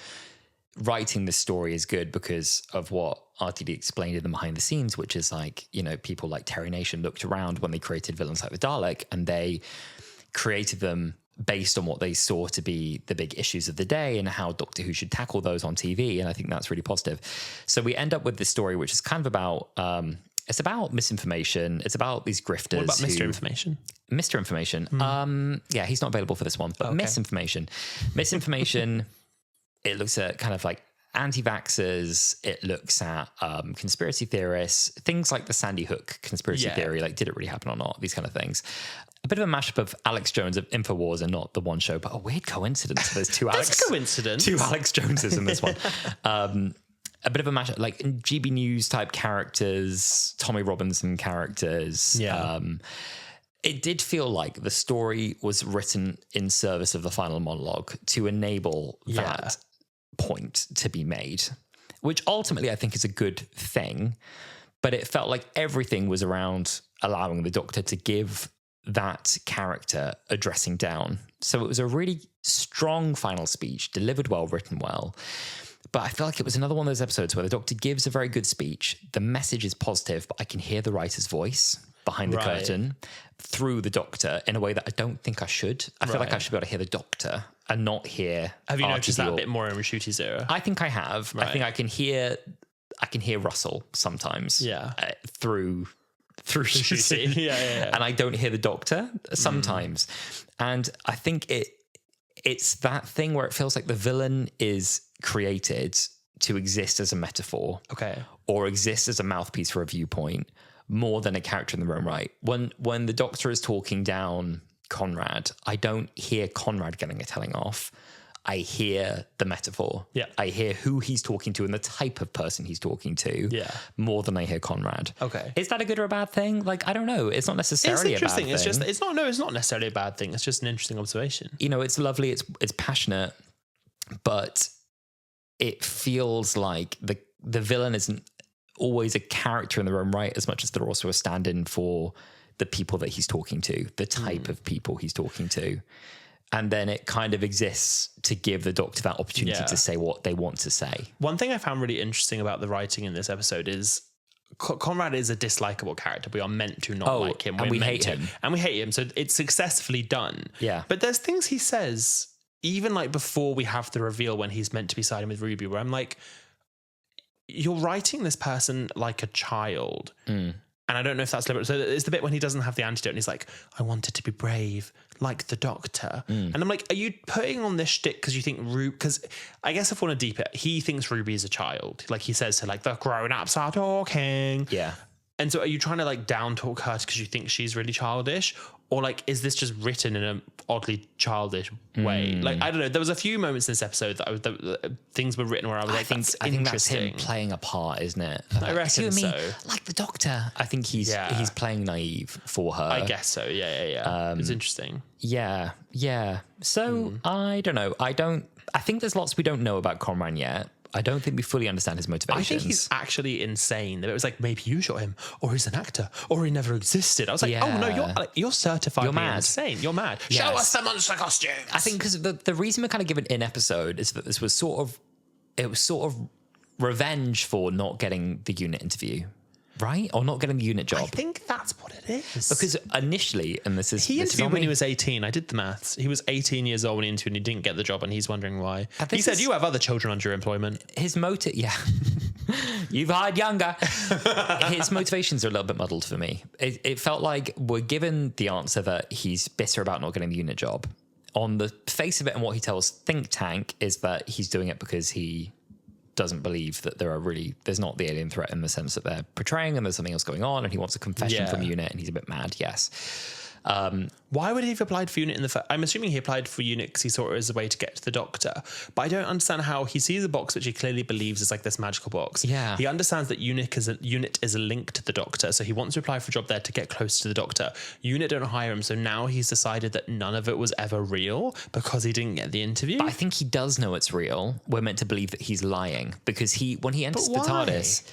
writing this story is good because of what RTD explained in the behind the scenes, which is like, you know, people like Terry Nation looked around when they created villains like the Dalek, and they created them based on what they saw to be the big issues of the day and how Doctor Who should tackle those on TV. And I think that's really positive. So we end up with this story, which is kind of about, it's about misinformation. It's about these grifters. What about Mr. Information? Mr. Information. Yeah, he's not available for this one, but misinformation. Misinformation, it looks at kind of like anti-vaxxers, it looks at conspiracy theorists, things like the Sandy Hook conspiracy theory, like did it really happen or not, these kind of things. A bit of a mashup of Alex Jones of InfoWars and not the one show, but a weird coincidence. There's two Alex Joneses in this one. A bit of a mashup, like GB News type characters, Tommy Robinson characters. It did feel like the story was written in service of the final monologue to enable that point to be made. which ultimately I think is a good thing. But it felt like everything was around allowing the Doctor to give that character a dressing down. So it was a really strong final speech, delivered well, written well. But I feel like it was another one of those episodes where the Doctor gives a very good speech. The message is positive, but I can hear the writer's voice behind the curtain through the Doctor in a way that I don't think I should. I feel like I should be able to hear the Doctor and not hear. Have you noticed that a bit more in Rashootti's era? I think I have. I think I can hear Russell sometimes. Through Shooty. Yeah. And I don't hear the Doctor sometimes. And I think it's that thing where it feels like the villain is created to exist as a metaphor. Or exist as a mouthpiece for a viewpoint more than a character in their own right. When the Doctor is talking down Conrad, I don't hear Conrad getting a telling off. I hear the metaphor. I hear who he's talking to and the type of person he's talking to more than I hear Conrad. Is that a good or a bad thing? Like, I don't know. It's not necessarily a bad thing. It's just, it's not necessarily a bad thing. It's just an interesting observation. You know, it's lovely. It's passionate, but it feels like the villain isn't always a character in their own right as much as they're also a stand-in for the people that he's talking to, the type of people he's talking to. And then it kind of exists to give the Doctor that opportunity to say what they want to say. One thing I found really interesting about the writing in this episode is Conrad is a dislikable character. We are meant to not like him. And we hate him. And we hate him. So it's successfully done. But there's things he says, even like before we have the reveal when he's meant to be siding with Ruby, where I'm like, you're writing this person like a child. And I don't know if that's deliberate. So it's the bit when he doesn't have the antidote and he's like, I wanted to be brave like the Doctor. And I'm like, are you putting on this shtick because you think Ruby... Because I guess if I want to deep it, he thinks Ruby is a child. Like he says to like, the grown-ups are talking. And so are you trying to like down talk her because you think she's really childish? Or like, is this just written in an oddly childish way? Like, I don't know. There was a few moments in this episode that things were written where I was like, that's interesting. I think that's him playing a part, isn't it? I reckon so. Like the Doctor. I think he's playing naive for her. I guess so. Yeah. It's interesting. Yeah. So I don't know. I think there's lots we don't know about Conran yet. I don't think we fully understand his motivations. I think he's actually insane. It was like, maybe you shot him, or he's an actor, or he never existed. I was like, oh no, you're certified mad. Insane. You're mad. Yes. Show us the monster costumes. I think because the reason we're kind of given in episode is that this was sort of revenge for not getting the unit interview. Right? Or not getting the unit job. I think that's what it is. Because initially, and this is... He interviewed when he was 18. I did the maths. He was 18 years old when he interviewed and he didn't get the job and he's wondering why. He said, you have other children under your employment. His motive... Yeah. You've hired younger. His motivations are a little bit muddled for me. It felt like we're given the answer that he's bitter about not getting the unit job. On the face of it and what he tells Think Tank is that he's doing it because he... doesn't believe that there's not the alien threat in the sense that they're portraying and there's something else going on and he wants a confession from UNIT and he's a bit mad. Why would he have applied for UNIT in the first? I'm assuming he applied for UNIT because he saw it as a way to get to the Doctor, but I don't understand how he sees a box which he clearly believes is like this magical box. He understands that UNIT is a link to the Doctor, so he wants to apply for a job there to get close to the Doctor. UNIT don't hire him, so now he's decided that none of it was ever real because he didn't get the interview. But I think he does know it's real. We're meant to believe that he's lying because when he enters the TARDIS...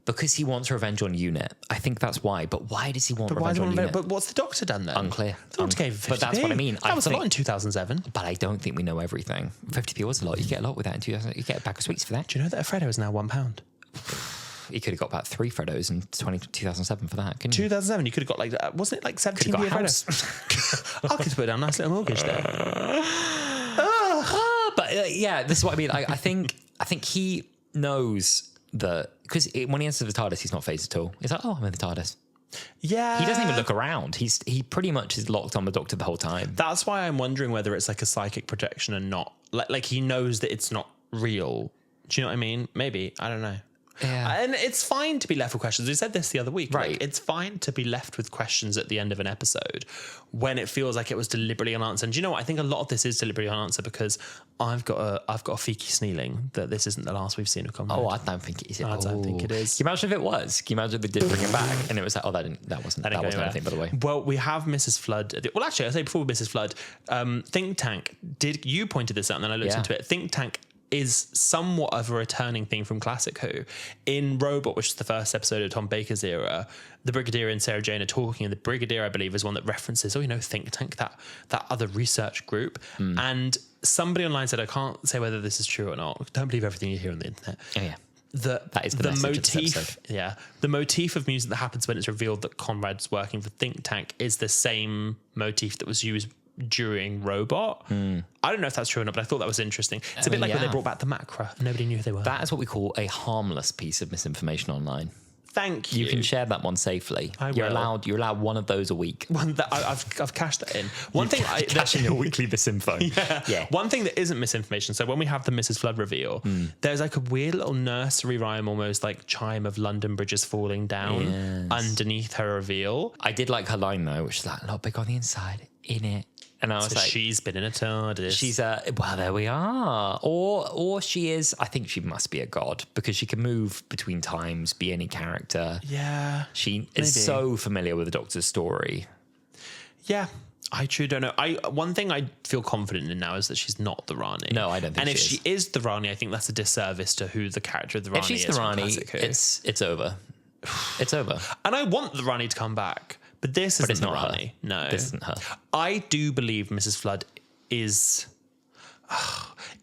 Because he wants revenge on UNIT. I think that's why. But why does he want revenge on UNIT? But what's the Doctor done then? Unclear. The Doctor gave 50p. But that's what I mean. That was a lot in 2007. But I don't think we know everything. 50p was a lot. You get a lot with that in 2000. You get a bag of sweets for that. Do you know that a Freddo is now £1? You could have got about 3 Freddos in 2007 for that, couldn't you? 2007, you could have got like, wasn't it like 17p a Freddo? I could put down a nice little mortgage there. But this is what I mean. I think he knows that because when he enters the TARDIS, he's not phased at all. He's like, I'm in the TARDIS. Yeah. He doesn't even look around. He pretty much is locked on the Doctor the whole time. That's why I'm wondering whether it's like a psychic projection and not like he knows that it's not real. Do you know what I mean? Maybe. I don't know. Yeah. And it's fine to be left with questions. We said this the other week. Right. Like, it's fine to be left with questions at the end of an episode when it feels like it was deliberately unanswered. And do you know what? I think a lot of this is deliberately unanswered because I've got a feeky snealing that this isn't the last we've seen of Conrad. I don't think it is. I don't think it is. Can you imagine if it was? Can you imagine they did bring him back and it was like, that wasn't anything, by the way. Well, we have Mrs. Flood. Well, actually, I say before Mrs. Flood, Think Tank you pointed this out and then I looked into it. Think Tank is somewhat of a returning thing from Classic Who. In Robot, which is the first episode of Tom Baker's era, the Brigadier and Sarah Jane are talking, and the Brigadier, I believe, is one that references, think tank, that other research group. And somebody online said, I can't say whether this is true or not. Don't believe everything you hear on the internet. Oh, yeah. That is the motif. Yeah, the motif of music that happens when it's revealed that Conrad's working for Think Tank is the same motif that was used during Robot. I don't know if that's true or not, but I thought that was interesting. It's a bit like when they brought back the Macra. Nobody knew who they were. That is what we call a harmless piece of misinformation online. Thank you. You can share that one safely. You're allowed one of those a week. One that I've cashed that in. Cashing your weekly misinfo. Yeah. One thing that isn't misinformation. So when we have the Mrs. Flood reveal, there's like a weird little nursery rhyme, almost like chime of London bridges falling down underneath her reveal. I did like her line though, which is like, not big on the inside, in it. And I was like, she's been in a TARDIS. She's well, there we are. Or she is, I think she must be a god because she can move between times, be any character. Yeah. She is so familiar with the Doctor's story. Yeah. I truly don't know. One thing I feel confident in now is that she's not the Rani. No, I don't think she is. And if she is the Rani, I think that's a disservice to who the character of the Rani is. If she's the Rani, it's over. It's over. And I want the Rani to come back. But this isn't the Rani. Her. No. This isn't her. I do believe Mrs. Flood is...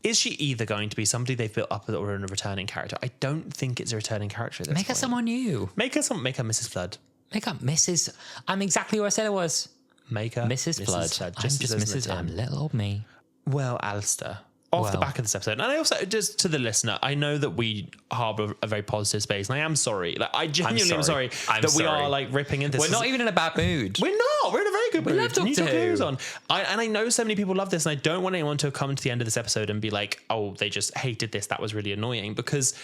is she either going to be somebody they've built up or a returning character? I don't think it's a returning character at this point. Make her someone new. Make her Mrs. Flood. Make her Mrs... I'm exactly where I said it was. Make her Mrs. Flood. Just Mrs. I'm little old me. Well, Alasdair. Off the back of this episode. And I also, just to the listener, I know that we harbour a very positive space, and I am sorry. Like, I genuinely am sorry that we are like ripping into this. We're not even in a bad mood. We're not. We're in a very good mood. We love Doctor Who. On. And I know so many people love this, and I don't want anyone to come to the end of this episode and be like, oh, they just hated this. That was really annoying, because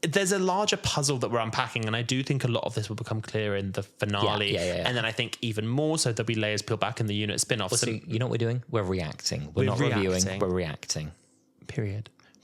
there's a larger puzzle that we're unpacking, and I do think a lot of this will become clear in the finale. Yeah. And then I think even more so there'll be layers peeled back in the unit spin-off. Well, so you know what we're doing? We're reacting. We're not reviewing. We're reacting.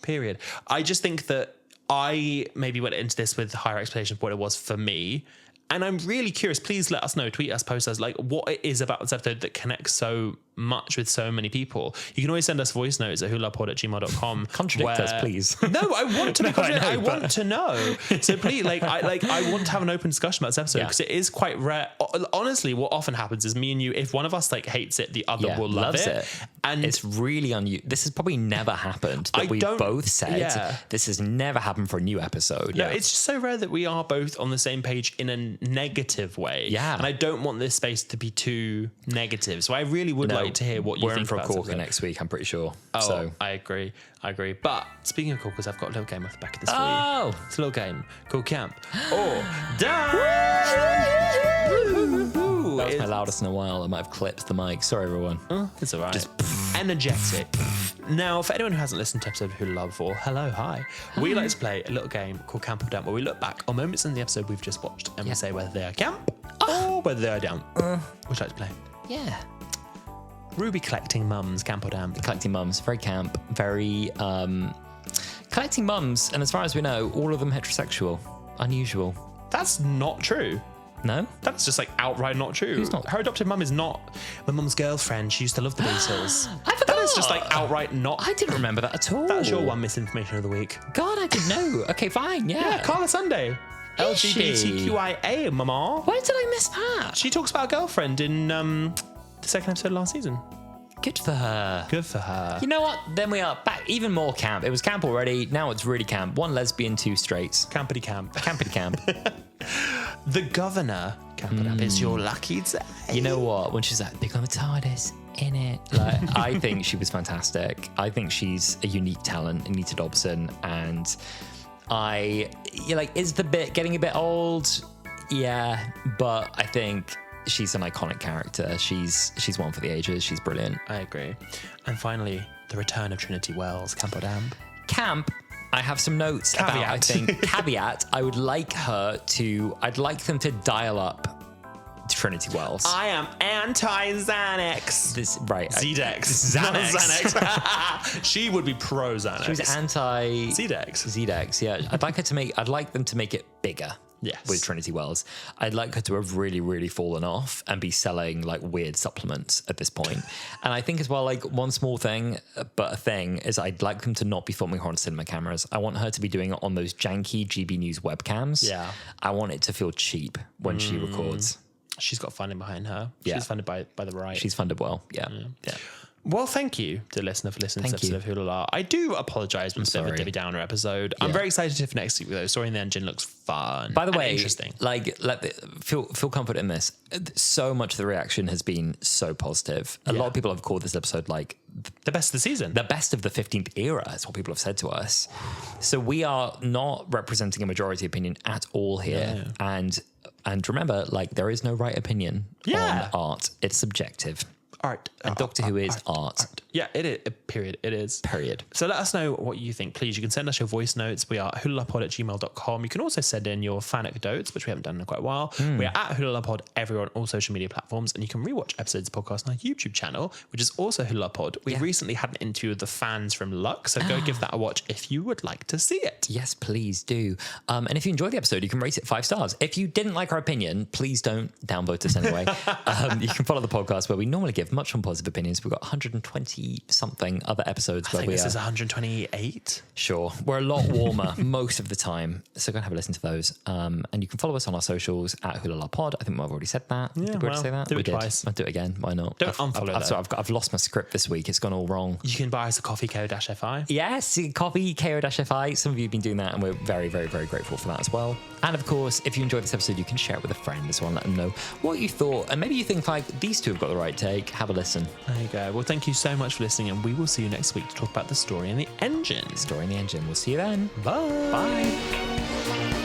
Period. I just think that I maybe went into this with higher expectations of what it was for me. And I'm really curious. Please let us know, tweet us, post us, like what it is about this episode that connects so much with so many people. You can always send us voice notes at wholapod@gmail.com. Contradict us, please. No, I want to be confident. I want to know. So please, I want to have an open discussion about this episode because it is quite rare. Honestly, what often happens is me and you, if one of us like hates it, the other will love it. And it's really unusual. This has probably never happened that we both said this has never happened for a new episode. No, it's just so rare that we are both on the same page in a negative way. Yeah. And I don't want this space to be too negative. So I really would like to hear what you think about it. We're in for a corker next week, I'm pretty sure. Oh, so. I agree. But speaking of corkers, I've got a little game off the back of this for you. Oh! It's a little game called Camp or Down. That was my loudest in a while. I might have clipped the mic. Sorry, everyone. It's all right. Just energetic. Now, for anyone who hasn't listened to episode Who Love For, hello, hi. We like to play a little game called Camp or Down, where we look back on moments in the episode we've just watched and we say whether they are camp or whether they are down. Would you like to play? Yeah. Ruby collecting mums, camp or down? Collecting mums, very camp, very collecting mums, and as far as we know, all of them heterosexual. Unusual. That's not true. No? That's just like outright not true. Who's not? Her adopted mum is not my mum's girlfriend. She used to love the Beatles. I forgot. That is just like outright not. I didn't remember that at all. That's your one misinformation of the week. God, I didn't know. Okay, fine, yeah. Carla Sunday. Is she? LGBTQIA, mama. Why did I miss that? She talks about a girlfriend in the second episode of last season. Good for her. Good for her. You know what? Then we are back. Even more camp. It was camp already. Now it's really camp. 1 lesbian, 2 straights. Campity camp. Campity camp. The governor. Camp is your lucky day. You know what? When she's like, big on the TARDIS, in it. Like, I think she was fantastic. I think she's a unique talent, Anita Dobson. And is the bit getting a bit old? Yeah. But I think she's an iconic character. She's one for the ages. She's brilliant. I agree. And finally, the return of Trinity Wells, camp or down? Camp. I have some notes about, I think, caveat. I'd like them to dial up Trinity Wells. I am anti-Xanax. Zdex. Xanax. She would be pro Xanax. She was anti Zdex. Zdex, yeah. I'd like them to make it bigger. with Trinity Wells. I'd like her to have really, really fallen off and be selling like weird supplements at this point. And I think as well, like one small thing, but a thing is I'd like them to not be filming her on cinema cameras. I want her to be doing it on those janky GB News webcams. Yeah. I want it to feel cheap when she records. She's got funding behind her. Yeah. She's funded by the right. She's funded well. Yeah. Well, thank you, dear listener, for listening to this episode of Wholala. I do apologise for a bit of a Debbie Downer episode. I'm very excited for next week, though. Story in the Engine looks fun. By the way, interesting. Like, feel comfort in this. So much of the reaction has been so positive. A lot of people have called this episode like the best of the season. The best of the 15th era is what people have said to us. So we are not representing a majority opinion at all here. No. And remember, like, there is no right opinion on art. It's subjective. Art. And Doctor Who is art. Yeah, it is. Period. It is. Period. So let us know what you think, please. You can send us your voice notes. We are hoolalapod@gmail.com. You can also send in your fan anecdotes, which we haven't done in quite a while. We are at hoolalapod everywhere on all social media platforms. And you can rewatch episodes of the podcast on our YouTube channel, which is also hoolalapod. We recently had an interview with the fans from Lux. So go give that a watch if you would like to see it. Yes, please do. And if you enjoyed the episode, you can rate it 5 stars. If you didn't like our opinion, please don't downvote us anyway. You can follow the podcast where we normally give much on positive opinions. We've got 120 something other episodes where this is 128. Sure, we're a lot warmer most of the time, so go and have a listen to those. And you can follow us on our socials at Wholala Pod. I think I've already said that. Yeah, did we already say that? Do it twice. I'll do it again. Why not? Don't unfollow. I've lost my script this week. It's gone all wrong. You can buy us a coffee ko-fi. Yes, coffee ko-fi. Some of you have been doing that, and we're very, very, very grateful for that as well. And of course, if you enjoyed this episode, you can share it with a friend as well and let them know what you thought. And maybe you think like these two have got the right take. Have a listen. There you go. Well, thank you so much for listening, and we will see you next week to talk about the story in the engine. Story in the Engine. We'll see you then. Bye. Bye.